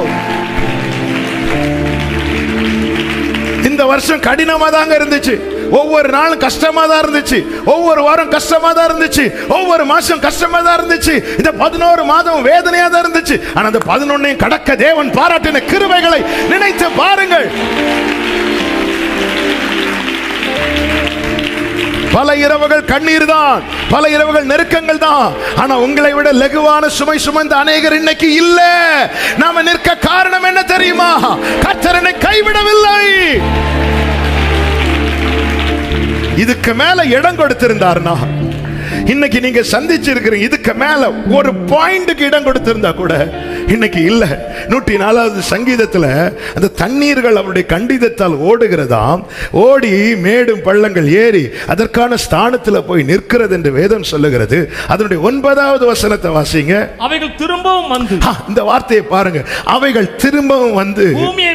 இந்த வருஷம் கடினமா தாங்க இருந்துச்சு. ஒவ்வொரு நாளும் கஷ்டமா தான் இருந்துச்சு. ஒவ்வொரு வாரம் கஷ்டமா தான் இருந்துச்சு. ஒவ்வொரு மாசம் கஷ்டமா தான் இருந்துச்சு. இந்த 11 மாதம் வேதனையா தான் இருந்துச்சு. ஆனா அந்த 11ஐயும் கடக்க தேவன் பாராட்டின கிருபைகளை நினைத்து பாருங்கள். பல இரவுகள் கண்ணீர் தான், பல இரவுகள் நெருக்கங்கள் தான். ஆனா உங்களை விட லகுவான சுமை சுமந்த அநேகர் இன்னைக்கு இல்ல. நாம நிற்க காரணம் என்ன தெரியுமா? கர்த்தர் என்னை கைவிடவில்லை. இதுக்கு மேல இடம் கொடுத்திருந்தார்னா இன்னைக்கு நீங்க சந்திச்சிருக்கிறீங்க. இதுக்கு மேல ஒரு பாயிண்ட்க்கு இடம் கொடுத்திருந்தா கூட இன்னைக்கு இல்ல. 104வது சங்கீதத்துல அந்த தண்ணீர்கள் அவருடைய கண்டிதத்தால் ஓடுகிறதாம், ஓடி மேடும் பள்ளங்கள் ஏறி அதற்கான ஸ்தானத்துல போய் நிற்கிறது என்று வேதம் சொல்லுகிறது. அதனுடைய 9வது வசனத்தை வாசிங்க. அவைகள் திரும்பவும் வந்து, இந்த வார்த்தையை பாருங்க, அவைகள் திரும்பவும் வந்து பூமியை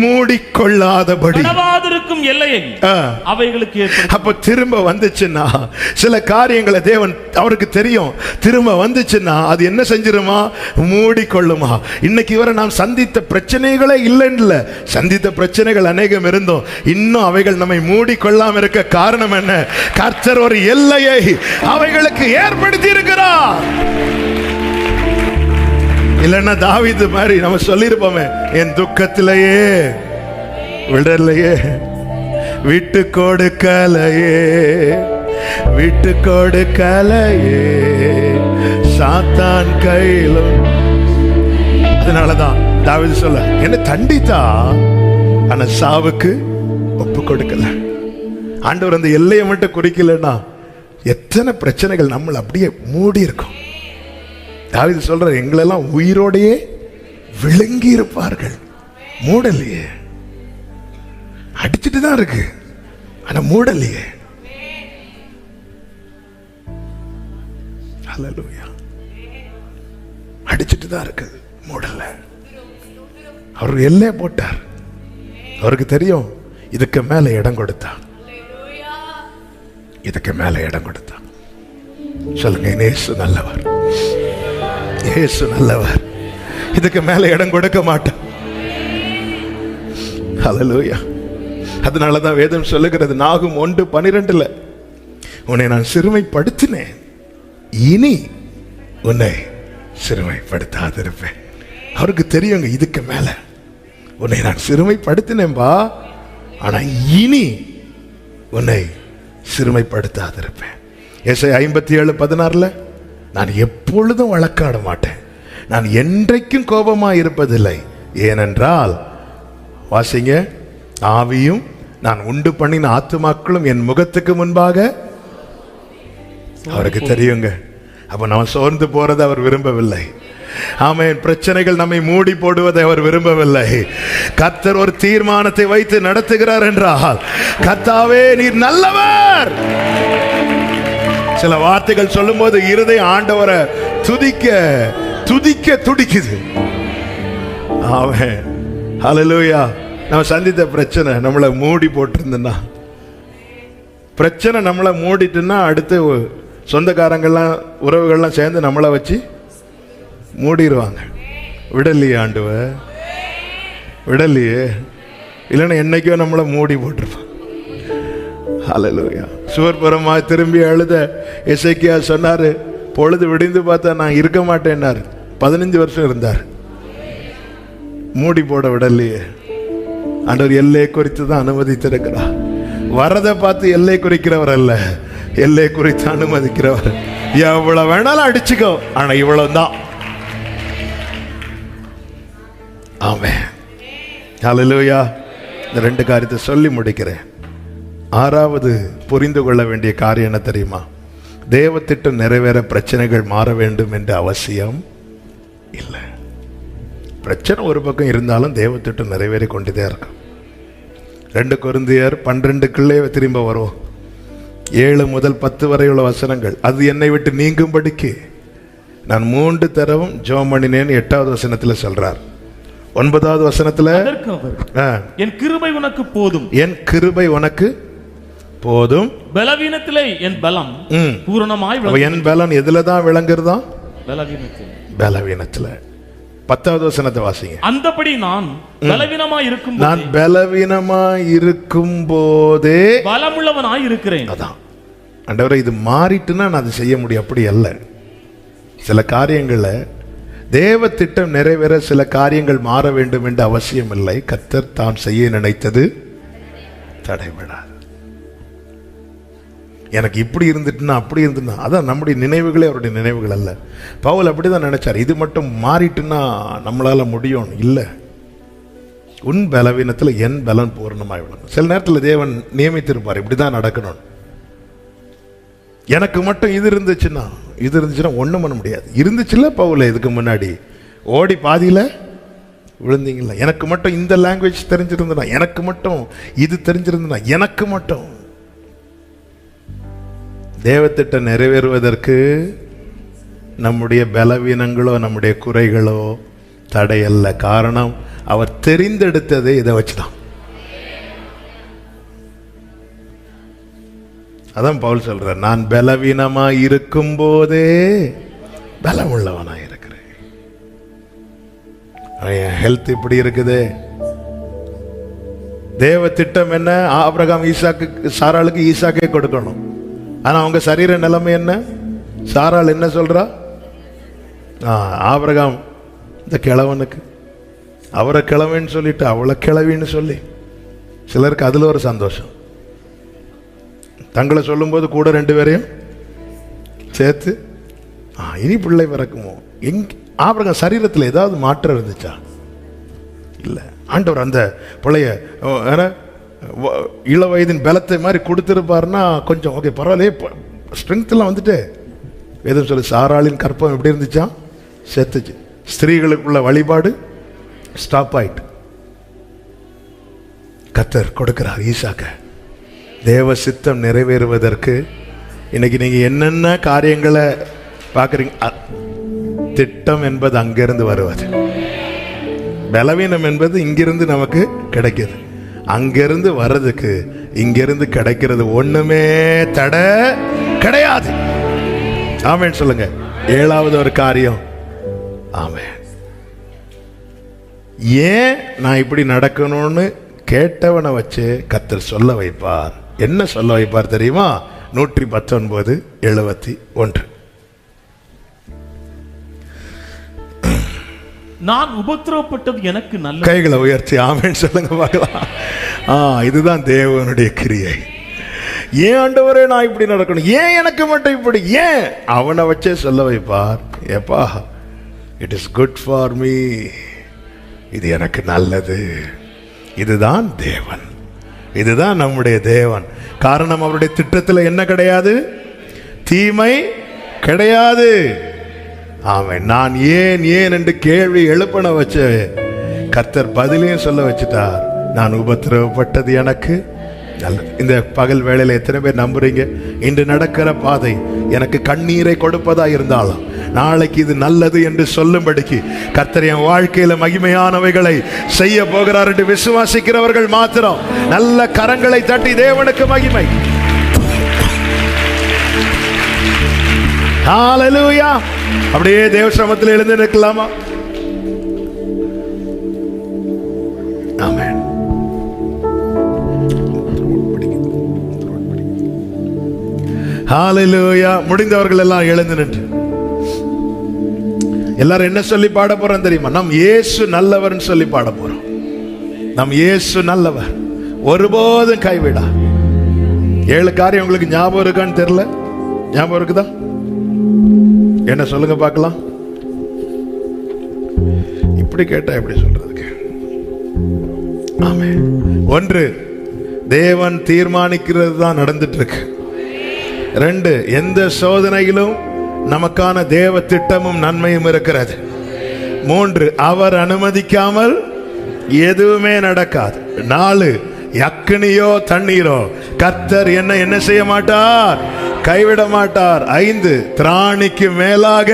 மூடிக்கொள்ளாதபடி இருக்கும் எல்லையை அவைகளுக்கு ஏற்படும். அப்ப திரும்ப வந்துச்சுன்னா சில காரியங்களை தேவன் அவருக்கு தெரியும். திரும்ப வந்துச்சுன்னா அது என்ன செஞ்சிருமா? மூடிக்கொள்ளுமா. இன்னைக்கு வரை நாம் சந்தித்த பிரச்சனைகளே இல்லைன்னு, சந்தித்த பிரச்சனைகள் அநேகம் இருந்தோம். இன்னும் அவைகள் நம்மை மூடிக்கொள்ளாம இருக்க காரணம் என்ன? கர்த்தர் ஒரு எல்லையை அவைகளுக்கு ஏற்படுத்தி இருக்கிறார். இல்லைன்னா தாவீது மாதிரி நம்ம சொல்லிருப்போமே, என் துக்கத்திலேயே விடலையே, விட்டு கொடுக்கலையே, விட்டு கொடுக்கலையே சாத்தான் கையிலும். அதனாலதான் தாவீது சொல்ல, என்ன தண்டித்தா ஆனா சாவுக்கு ஒப்பு கொடுக்கல. ஆண்டவர் அந்த எல்லையை மட்டும் குறிக்கலன்னா எத்தனை பிரச்சனைகள் நம்மள அப்படியே மூடி இருக்கும். தாவீது சொல்ற, எங்களெல்லாம் உயிரோடையே விளங்கி இருப்பார்கள். மூடலையே, அடிச்சுட்டு தான் இருக்கு ஆனா மூடலையே. ஹல்லேலூயா. அடிச்சுட்டு தான் இருக்கு, மூடல. அவர் எல்லையை போட்டார். அவருக்கு தெரியும் இதுக்கு மேல இடம் கொடுத்தா, இதுக்கு மேல இடம் கொடுத்தா. சொல்லுங்க, இயேசு நல்லவர், இயேசு நல்லவர். இதுக்கு மேல இடம் கொடுக்க மாட்டார். ஹல்லேலூயா. அதனாலதான் வேதம் சொல்லுகிறது, நாகும் 1:12, உன்னை நான் சிறுமைப்படுத்தினேன், இனி உன்னை சிறுமைப்படுத்தாதிருப்பேன். அவருக்கு தெரியுங்க, இதுக்கு மேல உன்னை நான் சிறுமைப்படுத்தினேன்பா, ஆனா இனி உன்னை சிறுமைப்படுத்தாதிருப்பேன். ஏசாயா 57:16 நான் எப்பொழுதும் வழக்காட மாட்டேன், நான் என்றைக்கும் கோபமாக இருப்பதில்லை, ஏனென்றால் வாசிங்க, ஆவியும் நான் உண்டு பண்ணின ஆத்துமாக்களும் என் முகத்துக்கு முன்பாக. அவருக்கு தெரியுங்க. அப்ப நம்ம சோர்ந்து போறதை அவர் விரும்பவில்லை. ஆமென். பிரச்சனைகள் நம்மை மூடி போடுவதை அவர் விரும்பவில்லை. கர்த்தர் ஒரு தீர்மானத்தை வைத்து நடத்துகிறார் என்றால், கர்த்தாவே நீர் நல்லவர். சில வார்த்தைகள் சொல்லும் போது இருதயம் ஆண்டவரை துதிக்க துதிக்க துடிக்குது. ஆமென். ஹல்லேலூயா. நம்ம சந்தித்த பிரச்சனை நம்மளை மூடி போட்டிருந்தா, பிரச்சனை நம்மளை மூடிட்டுன்னா அடுத்து சொந்தக்காரங்கள்லாம் உறவுகள்லாம் சேர்ந்து நம்மளை வச்சு மூடிடுவாங்க. விடலையே ஆண்டவர், விடலையே, இல்லைன்னா என்னைக்கோ நம்மளை மூடி போட்டிருப்பான். ஹல்லேலூயா. சுவர்புறமா திரும்பி அழுத எசேக்கியா சொன்னாரு, பொழுது விடிந்து பார்த்தா நான் இருக்க மாட்டேன்னாரு. 15 வருஷம் இருந்தார், மூடி போட விடலையே. ஆண்டவர் எல்லை குறித்து தான் அனுமதித்திருக்கிறார். வரதை பார்த்து எல்லை குறிக்கிறவர் அல்ல, எல்லை குறித்து அனுமதிக்கிறவர். எவ்வளவு வேணாலும் அடிச்சுக்கோ, ஆனா இவ்வளவு தான். ஆமென். ஹல்லேலூயா. இந்த 2 காரியத்தை சொல்லி முடிக்கிறேன். 6வது புரிந்து கொள்ள வேண்டிய காரியம் என்ன தெரியுமா? தேவ திட்டம் நிறைவேற பிரச்சனைகள் மாற வேண்டும் என்ற அவசியம் இல்லை. பிரச்சனை ஒரு பக்கம் இருந்தாலும் தேவ திட்டம் நிறைவேறி கொண்டுதான் இருக்கும். 2 கொரிந்தியர் 12க்குள்ளே திரும்ப வரும். 7 முதல் 10 வரை உள்ள வசனங்கள், அது என்னை விட்டு நீங்கும்படிக்கு நான் 3 தடவும் ஜெபம் பண்ணினேன் 8வது வசனத்துல சொல்றார். 9வது வசனத்துல என் கிருபை உனக்கு போதும், என் கிருபை உனக்கு போதும், பலவீனத்திலே என் பலம் பூரணமாய் விளங்கும். என் பலம் எதுல தான் விளங்குறதா? பலவீனத்துல. 10வது வசனத்தை வாசிங்க. அந்தபடி நான் பலவீனமாய் இருக்கும், நான் பலவீனமாய் இருக்கும் போதே பலமுள்ளவனாய் இருக்கிறேன். அதான் ஆண்டவரே, இது மாறிட்டுன்னா நான் அதை செய்ய முடியும். அப்படி அல்ல. சில காரியங்களை தேவ திட்டம் நிறைவேற சில காரியங்கள் மாற வேண்டும் என்ற அவசியம் இல்லை. கர்த்தர் தாம் செய்ய நினைத்தது தடைபடாது. எனக்கு இப்படி இருந்துட்டுனா அப்படி இருந்துன்னா, அதான் நம்முடைய நினைவுகளே அவருடைய நினைவுகள் அல்ல. பவுல் அப்படிதான் நினைச்சார், இது மட்டும் மாறிட்டுன்னா நம்மளால முடியும். இல்லை, உன் பலவீனத்தில் என் பலன் பூர்ணமாய் விளங்கும். சில நேரத்தில் தேவன் நியமித்திருப்பார், இப்படிதான் நடக்கணும். எனக்கு மட்டும் இது இருந்துச்சுன்னா ஒன்றும் பண்ண முடியாது. இருந்துச்சுல்ல பவுல, இதுக்கு முன்னாடி ஓடி பாதியில் விழுந்தீங்களா? எனக்கு மட்டும் இந்த லாங்குவேஜ் தெரிஞ்சிருந்தா, எனக்கு மட்டும் இது தெரிஞ்சிருந்தா, எனக்கு மட்டும். தேவத்திட்டம் நிறைவேறுவதற்கு நம்முடைய பலவீனங்களோ நம்முடைய குறைகளோ தடையல்ல. காரணம், அவர் தெரிந்தெடுத்ததே இதை வச்சுதான். அதான் பவுல் சொல்ற, நான் பலவீனமா இருக்கும் போதே பலம் உள்ளவனா இருக்கிறேன். என் ஹெல்த் இப்படி இருக்குது. தேவ திட்டம் என்ன? ஆபிரகாம் சாராளுக்கு ஈசாக்கே கொடுக்கணும். ஆனா அவங்க சரீர நிலைமை என்ன? சாராள் என்ன சொல்றா? ஆபிரகாம் இந்த கிழவனுக்கு, அவரை கிழவன்னு சொல்லிட்டு அவளை கிழவின்னு சொல்லி, சிலருக்கு அதுல ஒரு சந்தோஷம். தங்களை சொல்லும் போது கூட 2 பேரையும் சேர்த்து இனி பிள்ளை பிறக்குமோ. ஆபிரகாம் சரீரத்தில் ஏதாவது மாற்றம் இருந்துச்சா? இல்லை. ஆண்டவர் அந்த பிள்ளைய இள வயதின் பலத்தை மாதிரி கொடுத்துருப்பாருன்னா கொஞ்சம் ஓகே, பரவாயில்லையே, ஸ்ட்ரென்த் எல்லாம் வந்துட்டு. வேதம் சொல்லு, சாராளின் கற்பம் எப்படி இருந்துச்சா? செத்துச்சு. ஸ்திரீகளுக்குள்ள வழிபாடு ஸ்டாப் ஆயிட்டு. கர்த்தர் கொடுக்கிறார் ஈசாக்க. தேவ சித்தம் நிறைவேறுவதற்கு இன்னைக்கு நீங்க என்னென்ன காரியங்களை பார்க்குறீங்க? திட்டம் என்பது அங்கிருந்து வருவது, பலவீனம் என்பது இங்கிருந்து நமக்கு கிடைக்குது. அங்கிருந்து வர்றதுக்கு இங்கிருந்து கிடைக்கிறது ஒண்ணுமே தடை கிடையாது. ஆமென் சொல்லுங்க. 7வது ஒரு காரியம், ஆமென். ஏன் நான் இப்படி நடக்கணும்னு கேட்டவனை வச்சு கர்த்தர் சொல்ல வைப்பார். என்ன சொல்ல வைப்பார் தெரியுமா? 119:71. நான் உபத்திரவப்பட்டது எனக்கு நல்லது. கைகளை உயர்த்தி ஆமென் சொல்லுங்க பார்க்கலாம். இதுதான் தேவனுடைய கிரியை. ஏன் ஆண்டவரே நான் இப்படி நடக்கணும், ஏன் எனக்கு மட்டும் இப்படி, ஏன் அவனை வச்சே சொல்ல வைப்பார். ஏப்பா, it is good for me, இது எனக்கு நல்லது. இதுதான் தேவன், இதுதான் நம்முடைய தேவன். காரணம், அவருடைய திட்டத்தில் என்ன கிடையாது, தீமை கிடையாது. ஆமென். நான் ஏன் ஏன் என்று கேள்வி எழுப்பன வச்ச கர்த்தர் பதிலையும் சொல்ல வச்சுட்டார். நான் உபத்திரவப்பட்டது எனக்கு நல்லது. இந்த பகல் வேளையில எத்தனை பேர் நம்புறீங்க, இன்று நடக்கிற பாதை எனக்கு கண்ணீரை கொடுப்பதா இருந்தாலும் நாளைக்கு இது நல்லது என்று சொல்லும்படிக்கு கர்த்தர் என் வாழ்க்கையில மகிமையானவைகளை செய்ய போகிறார் என்று விசுவாசிக்கிறவர்கள் மாத்திரம் நல்ல கரங்களை தட்டி தேவனுக்கு மகிமை. ஹalleluya. அப்படியே தேவ சமூகத்தில் எழுந்து நிற்கலாமா? ஆமென். ஹalleluya. முடிந்தவர்கள் எல்லாம் எழுந்து நின்று எல்லாரும் என்ன சொல்லி பாட போறோம் தெரியுமா? நம் இயேசு நல்லவர்னு சொல்லி பாட போறோம். நம் இயேசு நல்லவர், ஒருபோதும் கைவிடா. 7 காரியம் உங்களுக்கு ஞாபகம் இருக்கான்னு தெரியல, ஞாபகம் இருக்குதா? என்ன சொல்லுங்க பார்க்கலாம். இப்படி கேட்டா எப்படி சொல்றதுக்கு? ஆமென். 1, தேவன் தீர்மானிக்கிறது தான் நடந்துட்டு இருக்கு. 2, எந்த சோதனையிலும் நமக்கான தேவ திட்டமும் நன்மையும் இருக்கிறது. 3, அவர் அனுமதிக்காமல் எதுவுமே நடக்காது. 4, அக்கினியோ தண்ணீரோ கர்த்தர் என்ன செய்ய மாட்டார், கைவிட மாட்டார். 5, திராணிக்கு மேலாக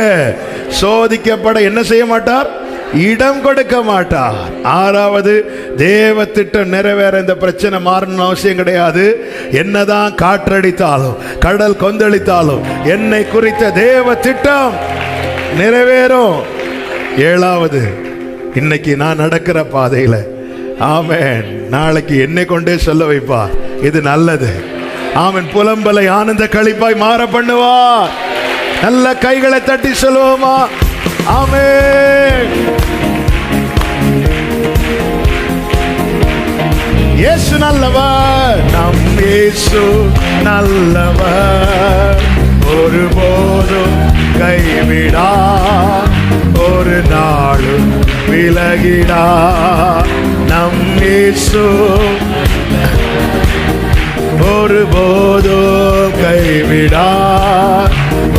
சோதிக்கப்பட என்ன செய்ய மாட்டார், இடம் கொடுக்க மாட்டார். 6வது, தேவ திட்டம் நிறைவேற இந்த பிரச்சனை மாறணும் அவசியம் கிடையாது. என்னதான் காற்றடித்தாலும் கடல் கொந்தளித்தாலும் என்னை குறித்த தேவ திட்டம் நிறைவேறும். 7வது, இன்னைக்கு நான் நடக்கிற பாதையில ஆமென் நாளைக்கு என்னை கொண்டே சொல்ல வைப்பார், இது நல்லது. ஆமென். புலம்பலை ஆனந்த களிப்பாய் மாற பண்ணுவார். நல்ல கைகளை தட்டி சொல்லுவோமா? ஆமென். இயேசு நல்லவர், நம் இயேசு நல்லவர், ஒருபோதும் கைவிடா, ஒரு நாளும் விலகிடா. நம் இயேசு ஒருபோதும் கைவிடா,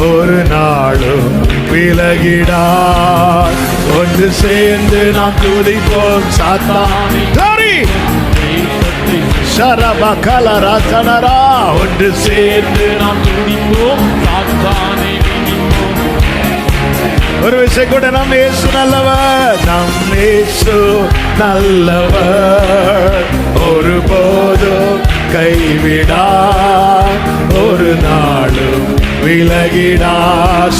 ஒரு நாளும் விலகிடா. ஒன்று சேர்ந்து நாம் துதிப்போம் சாத்தானை. சரபகலரதனரா. ஒன்று சேர்ந்து நாம் துதிப்போம் சாத்தானை. ஒரு விஷயம் கூட, நம் இயேசு நல்லவர், நம் இயேசு நல்லவர், ஒருபோதும் கைவிடா, ஒரு நாளும் விலகிடா.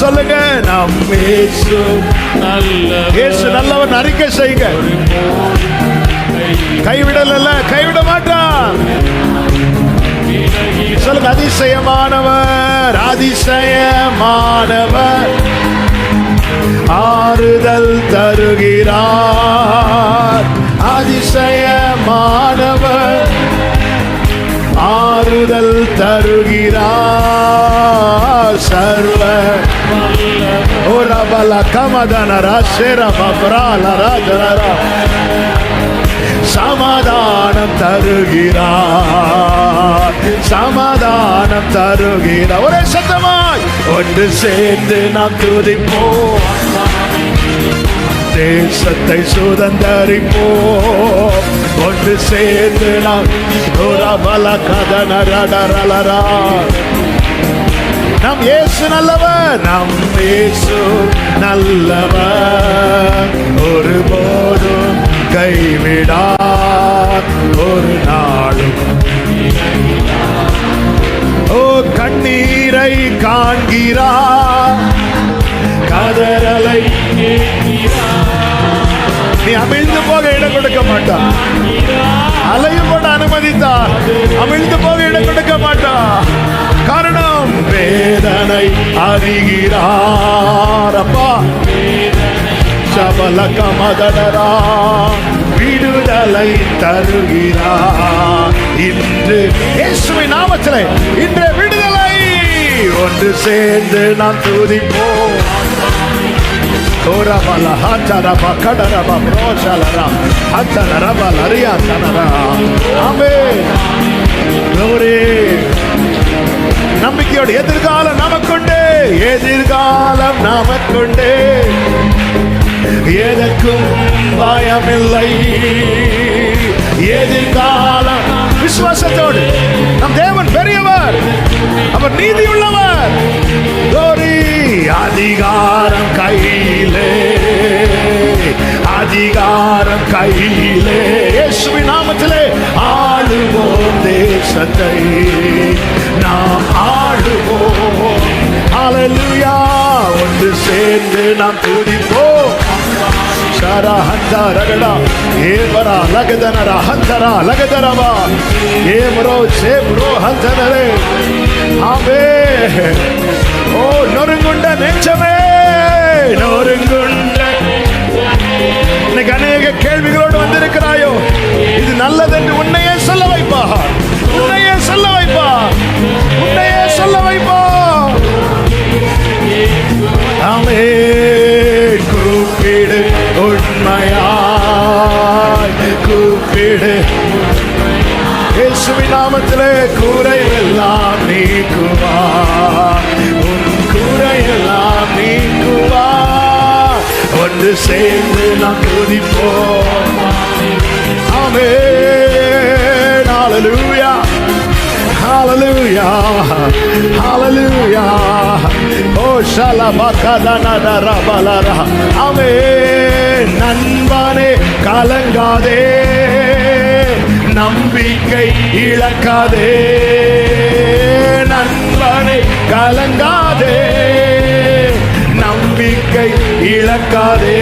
சொல்லுங்க, நம் இயேசு நல்லவர். இயேசு நல்லவர் அறிக்கை செய்யுங்க. கைவிடல, கைவிட மாட்டான். சொல்லுங்க, அதிசயமானவர், அதிசயமானவர், ஆறுதல் தருகிறார். அதிசயமானவர், ஆறுதல் தருகிறார். சர்வ ஓரபல கமதனரா சேரபப்ராலரா ஜனரா. சமாதானம் தருகிறார், சமாதானம் தருகிறார். ஒரே சத்தமாய் ஒன்று சேர்ந்து நாம் துதிப்போம், தேசத்தை சுதந்தரிப்போம். ஒன்று சேர்ந்து நாம் பல கதனரடரலரா. நம் இயேசு நல்லவர், நம் இயேசு நல்லவர், ஒருபோதும் கைவிடார், ஒரு நாளும். ஓ, கண்ணீரை காண்கிறார், கதறலை நீ அமிழ்ந்து போக இடம் கொடுக்க மாட்டார். அலையும் போட அனுமதித்தார், அமிழ்ந்து போக இடம் கொடுக்க மாட்டார். காரணம், வேதனை அறிகிறார். அப்பா சபலகமதரா விடுதலை தருகிறார். இன்று இயேசுவின் நாமத்திலே இன்று விடுதலை. ஒன்று சேர்ந்து நாம் துதிப்போம். கோரபல ஹச்சரப கடரப ப்ரோஷலரா ஹச்சரப லரியா தனரா. ஆமென். glory. நம்பிக்கையோடு எதிர்காலம் நமக்குண்டு, எதிர்காலம் நமக்குண்டு, எதற்கும் பயமில்லை. எதிர்காலம் விசுவாசத்தோடு நம் தேவன் பெரியவர், அவர் நீதி உள்ளவர். அதிகாரம் கையிலே, அதிகாரம் கையிலே. இயேசுவின் நாமத்திலே ஆளுவோம் தேசத்தை, நாம் ஆளுவோம். ஹல்லேலூயா. ஒன்று சேர்ந்து நாம் துதிப்போம். ஷரா ஹந்தா ரகடா ஏவரா லகதனரா ஹந்தரா லகதரவா ஏவரோ சேப்ரோ ஹந்தனரே. ஆமென். ஓ நொறுங்குண்ட நெஞ்சமே, நொறுங்குண்ட. இன்னைக்கு அநேக கேள்விகளோடு வந்திருக்கிறாயோ, இது நல்லதென்று உன்னையே சொல்ல வைப்பா, உன்னையே சொல்ல வைப்பா, உன்னையே சொல்ல வைப்பா. ஆமென். கூப்பிடு உண்மையாய் கூப்பிடு. இயேசுவின் நாமத்திலே குறையெல்லாம் நீக்குவார், உன் குறையெல்லாம் நீக்குவார். ஒன்று சேர்ந்து நாம் துதிப்போம். ஆமென். ஹல்லேலூயா, ஹல்லேலூயா, ஹல்லேலூயா. ஓ ஷலபகதனதரபலரா. ஆமென். நண்பனே கலங்காதே, நம்பிக்கை இழக்காதே. நண்பனே கலங்காதே, நம்பிக்கை இழக்காதே.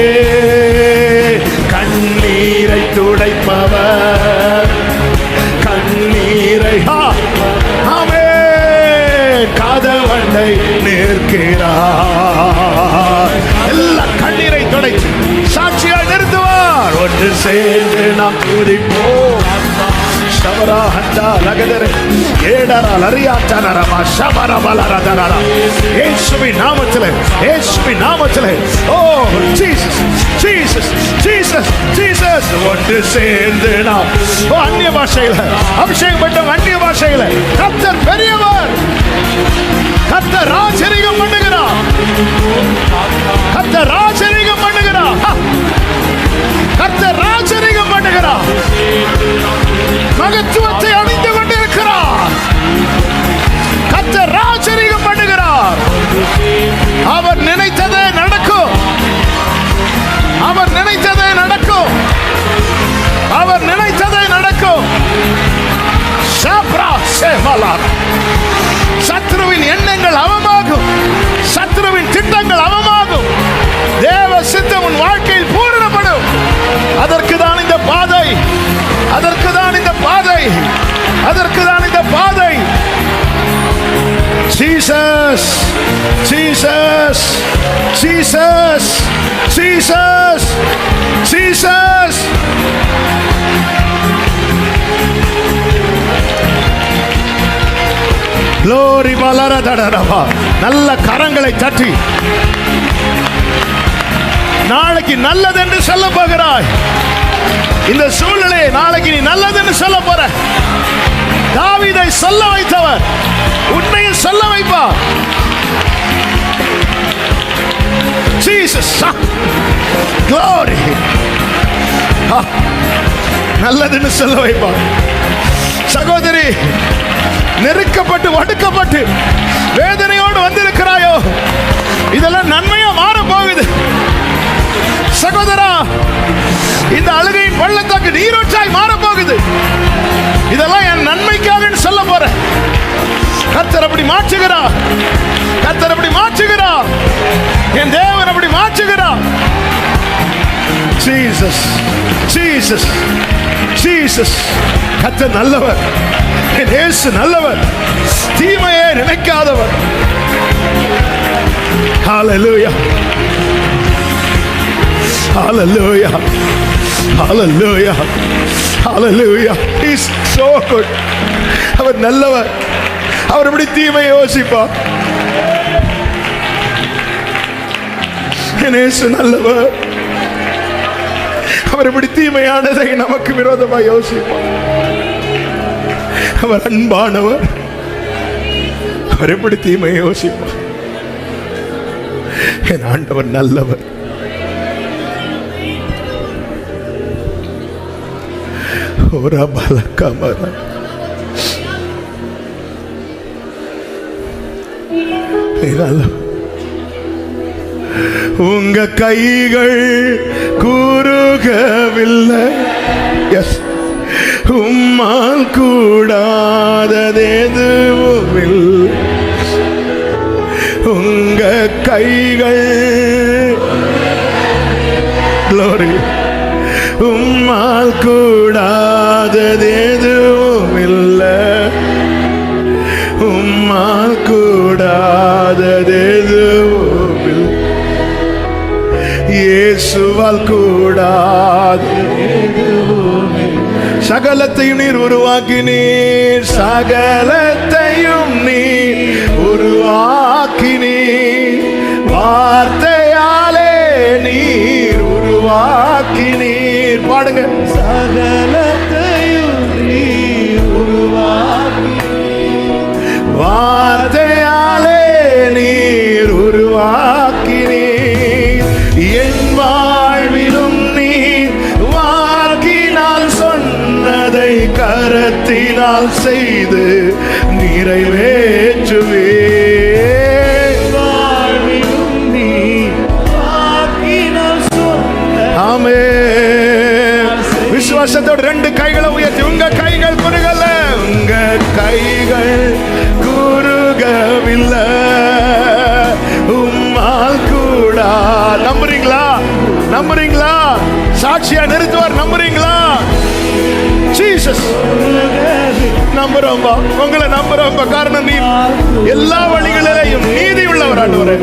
கண்ணீரை துடைப்பவர், கண்ணீரை கதவண்டை நிற்கிறார். எல்லா கண்ணீரை துடைத்து சாட்சியாய் நிறுத்துவார். ஒன்று சேர்ந்து நாம் துதிப்போம். ஷபரா ஹந்தா லகதரே ஏடரா லரியாத்தனரமா ஷபரபலரதரா. இயேசுவின் நாமத்திலே, இயேசுவின் நாமத்திலே. ஓ ஜீசஸ், ஜீசஸ், ஜீசஸ், ஜீசஸ். ஒன்று சேர்ந்து நாம் அந்நிய பாஷையில அபிஷேகம் பண்ண அந்நிய பாஷையில. கர்த்தர் பெரியவர், கர்த்தர் ராஜரீகம் பண்ணுகிறார், கர்த்தர் ராஜரீகம் பண்ணுகிறார், கர்த்தர் ராஜரீகம் பண்ணுகிறார். மகத்துவத்தை அணிந்து கொண்டிருக்கிறார். கர்த்தர் ராஜரீகம் பண்ணுகிறார். அவர் நினைத்ததே நடக்கும், அவர் நினைத்ததே நடக்கும், அவர் நினைத்ததே நடக்கும். சத்ருவின் எண்ணங்கள் அவமாகும், சத்ருவின் திட்டங்கள் அவமாகும். தேவ சித்தம் உன் வாழ்க்கையில் பூரணப்படும். அதற்கு தான் இந்த பாதை, அதற்கு தான் இந்த பாதை, அதற்கு தான் இந்த பாதை. Jesus, Jesus, Jesus, Jesus, Jesus. glory பலரதடரவா. நல்ல கரங்களை தட்டி நாளைக்கு நல்லதென்று சொல்ல போகிறாய். இந்த சூழ்நிலையை நாளைக்கு நீ நல்லதென்று சொல்ல போற. தாவீதை சொல்ல வைத்தவர் உன்னையும் சொல்ல வைப்பார். Jesus, glory. நல்லதுன்னு சொல்ல வைப்பார். சகோதரி, நெருக்கப்பட்டு ஒடுக்கப்பட்டு வேதனையோடு வந்திருக்கிறாயோ, இதெல்லாம் நன்மையா மாற போகுது. சகோதரா, இந்த அழுகையின் பள்ளத்தாக்கு நீரோற்றாய் மாற போகுது. இதெல்லாம் என் நன்மைக்காக சொல்ல போற. கர்த்தர் அப்படி மாற்றுகிறார், கர்த்தர் அப்படி மாற்றுகிறார், என் தேவன் அப்படி மாற்றுகிறார். Jesus, Jesus, Jesus. கர்த்தர் நல்லவர், என் இயேசு நல்லவர், தீமையை நினைக்காதவர். ஹல்லேலூயா, Hallelujah. Hallelujah. Hallelujah. He's so good. அவர் நல்லவர். அவர் எப்படி தீமை யோசிப்பார்? இயேசு நல்லவர். அவர் எப்படி தீமையானதை நமக்கு விரோதமாக யோசிப்பார்? அவர் அன்பானவர். அவர் எப்படி தீமை யோசிப்பார்? என் ஆண்டவர் நல்லவர். ஒரு பலக்கமர உங்க கைகள் கூறுகவில்லை. எஸ், உம்மால் கூடாததெதுவுமில்லை. உங்க கைகள் glory, உம்மால் கூடாததெதுவுமில்லை. உம்மால் கூடாததெதுவுமில்லை. இயேசுவால் கூடாததெதுவுமில்லை. சகலத்தையும் நீர் உருவாக்கினீர். சகலத்தையும் நீர் உருவாக்கினீர். வார்த்தையாலே நீர் உருவாக்கினீர். பாடுங்க. சகலத்தையும் நீர் உருவாக்கினீர். வார்த்தையாலே நீர் உருவாக்கினீர். என் வாழ்விலும் நீர் வாக்கினால் சொன்னதை கரத்தினால் செய்து நிறைவேற்றுவே. வாழ்விலும் நீர் வாக்கினால் சொன்ன. ஆமென். விசுவாசத்தோடு ரெண்டு கைகளை உயர்த்தி. உங்க கைகள் குறுகல. உங்க கைகள் குறுகவில்லை. உம்மால் கூடா. நம்புறீங்களா? நம்புறீங்களா? சாட்சியா நிறுத்துவார். நம்புறீங்களா? ஜீசஸ் நம்புறோம்பா. உங்களை நம்புறோம்பா. காரணம் நீ எல்லா வழிகளிலேயும் நீதி உள்ளவர் ஆண்டவரே.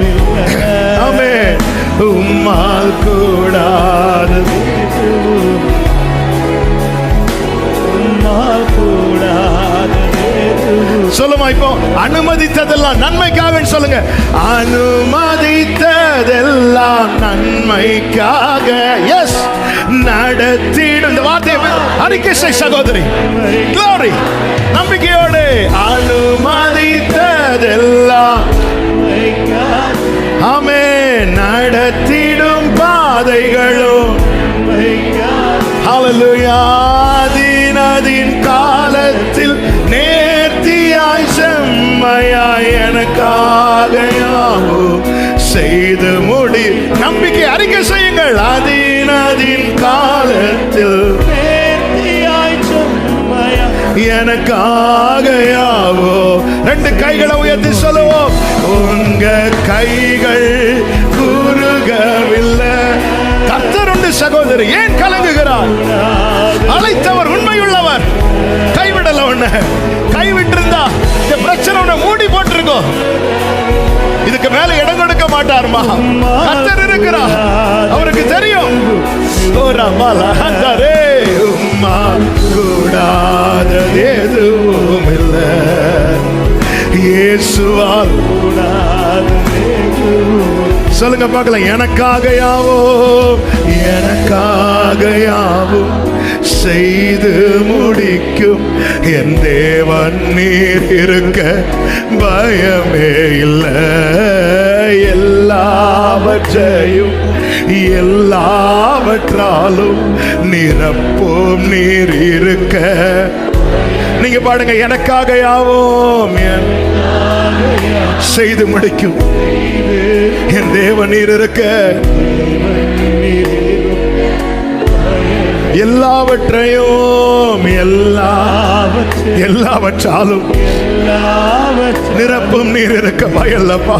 ஆமென். உம்மால் கூடாது. சொல்லுமா இப்போ. அனுமதித்ததெல்லாம் நன்மைக்காக சொல்லுங்க. அனுமதித்ததெல்லாம் நன்மைக்காக. எஸ், நடத்திடும். இந்த வார்த்தையை அறிக்கை செய் சகோதரி. Glory. நம்பிக்கையோடு. அனுமதித்ததெல்லாம் ஆமென். நடத்திடும் பாதைகளும். ஹல்லேலூயா. தினதின் காலத்தில் நேர்த்தியாய் செம்மையாய் எனக்காக யாவும் செய்து முடி. நம்பிக்கை அறிக்கை செய்யுங்கள். அதினதின் காலத்தில் நேர்த்தியாய் செம்மையாய் எனக்காக யாவோ. ரெண்டு கைகளை உயர்த்தி சொல்லுவோம். உங்க கைகள் குறுகவில்லை. கர்த்தர் உண்டு சகோதரி. ஏன் கலங்குகிறார்? அழைத்தவர் உண்மையுள்ளவர். கைவிடல. உன்னை கைவிட்டிருந்தா இந்த பிரச்சனை உன்னை மூடி போட்டிருக்கோம். இதுக்கு மேல இடம் கொடுக்க மாட்டார்மா. கர்த்தர் இருக்கிறார். அவருக்கு தெரியும். உம்மால் கூடாதது எதுவும் இல்லை. இயேசுவால் கூடாதது சொல்லுங்க பார்க்கலாம். எனக்காக யாவும், எனக்காக யாவும் செய்து முடிக்கும் என் தேவன் நீர் இருக்க பயமே இல்லை. எல்லாவற்றையும் எல்லாவற்றாலும் நிரப்பும் நீர் இருக்க. நீங்க பாடுங்க. எனக்காக யாவும் செய்து முடிக்கும் என் தேவன் நீர் இருக்க. எல்லாவற்றையும் எல்லாவற்றாலும் நிரப்பும் நீர் இருக்க பயல்லப்பா.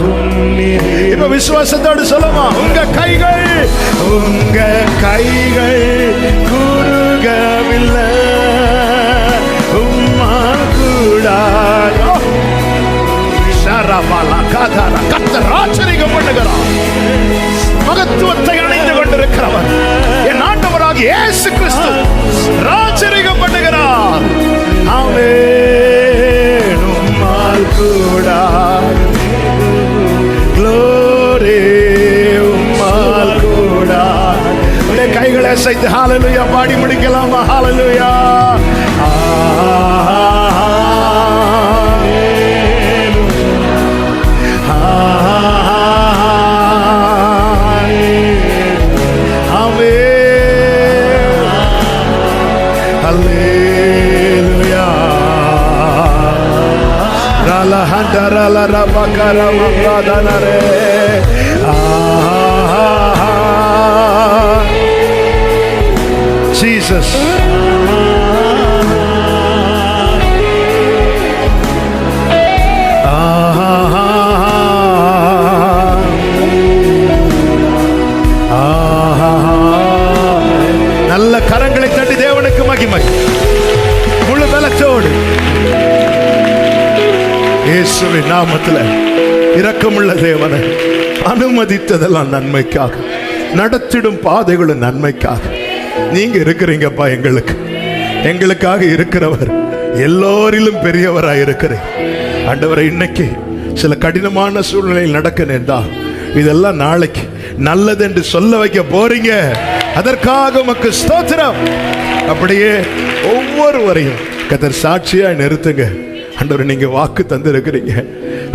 இப்ப விசுவாசத்தோடு சொல்லுமா. உங்க கைகள் குறுகவில்லை. உம்மால் கூடாது. கர்த்தர் ஆச்சரியம் பண்ணுகிறார். மகத்துவத்தை அணிந்து கொண்டிருக்கிறவர். இயேசு கிறிஸ்து ராஜரிகம் பண்ணுகிறார். உம்மால் கூட glory உம்மால் கூட. கைகளை அசைத்து ஹalleluya பாடி முடிக்கலாமா? ஹalleluya. Jesus. நல்ல கரங்களை தட்டி தேவனுக்கு மகிமை. முழு பலத்தோடு இயேசுவின் நாமத்தில் இரக்கமுள்ள தேவனை அனுமதித்ததெல்லாம் நன்மைக்காக, நடத்திடும் பாதைகளும் நன்மைக்காக. நீங்க இருக்கிறீங்கப்பா, எங்களுக்காக இருக்கிறவர், எல்லோரிலும் பெரியவராய் இருக்கிறேன் ஆண்டவரை. இன்னைக்கு சில கடினமான சூழ்நிலையில் நடக்க நேர்ந்தால் இதெல்லாம் நாளைக்கு நல்லது என்று சொல்ல வைக்க போறீங்க. அதற்காக உமக்கு ஸ்தோத்திரம். அப்படியே ஒவ்வொருவரையும் கர்த்தர் சாட்சியாய் நிறுத்துங்க ஆண்டவரே. நீங்க வாக்கு தந்திருக்கிறீங்க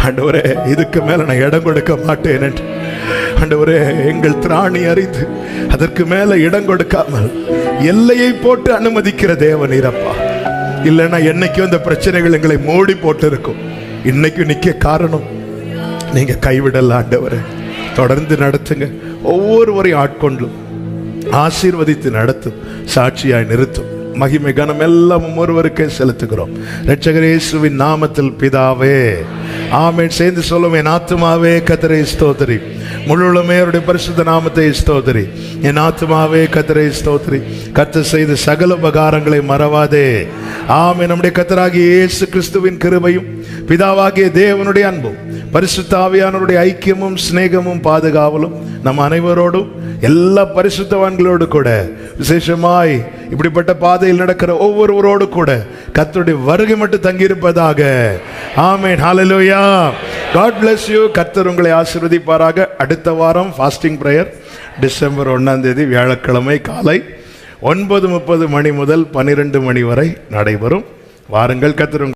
ஆண்டவரே, இதுக்கு மேல நான் இடம் கொடுக்க மாட்டேன் என்று. ஆண்டவரே, எங்கள் திராணி அறிந்து அதற்கு மேல இடம் கொடுக்காமல் எல்லையை போட்டு அனுமதிக்கிற தேவன் நீரப்பா. இல்லைன்னா என்னைக்கும் அந்த பிரச்சனைகள் எங்களை மூடி போட்டு இருக்கும். இன்னைக்கு நிக்க காரணம் நீங்க கைவிடல ஆண்டவரே. தொடர்ந்து நடத்துங்க, ஒவ்வொருவரையும் ஆட்கொண்டும் ஆசீர்வதித்து நடத்தும், சாட்சியாய் நிறுத்தும். மகிமை கனம் எல்லாம் ஒருவருக்கே செலுத்துகிறோம் இரட்சகர் இயேசுவின் நாமத்தில் பிதாவே, ஆமென். சேர்ந்து சொல்லுவோம், என் ஆத்துமாவே கர்த்தரை ஸ்தோத்திரி, முழுவதுமே அவருடைய பரிசுத்த நாமத்தை ஸ்தோத்திரி. என் ஆத்துமாவே கர்த்தரை ஸ்தோத்திரி, கர்த்தர் செய்த சகல உபகாரங்களை மறவாதே. ஆமென். நம்முடைய கர்த்தராகிய இயேசு கிறிஸ்துவின் கிருபையும் பிதாவாகிய தேவனுடைய அன்பும் பரிசுத்த ஆவியானவருடைய ஐக்கியமும் சிநேகமும் பாதுகாவலும் நம் அனைவரோடும் எல்லா பரிசுத்தவான்களோடு கூட, விசேஷமாய் இப்படிப்பட்ட பாதையில் நடக்கிற ஒவ்வொருவரோடு கூட கர்த்தருடைய வருகை மட்டும் தங்கியிருப்பதாக. ஆமென். ஹல்லேலூயா. God bless you. கர்த்தர் உங்களை ஆசீர்வதிப்பாராக. அடுத்த வாரம் ஃபாஸ்டிங் பிரேயர் டிசம்பர் 1 வியாழக்கிழமை காலை 9:30 மணி முதல் 12 மணி வரை நடைபெறும். வாருங்கள். கர்த்தர்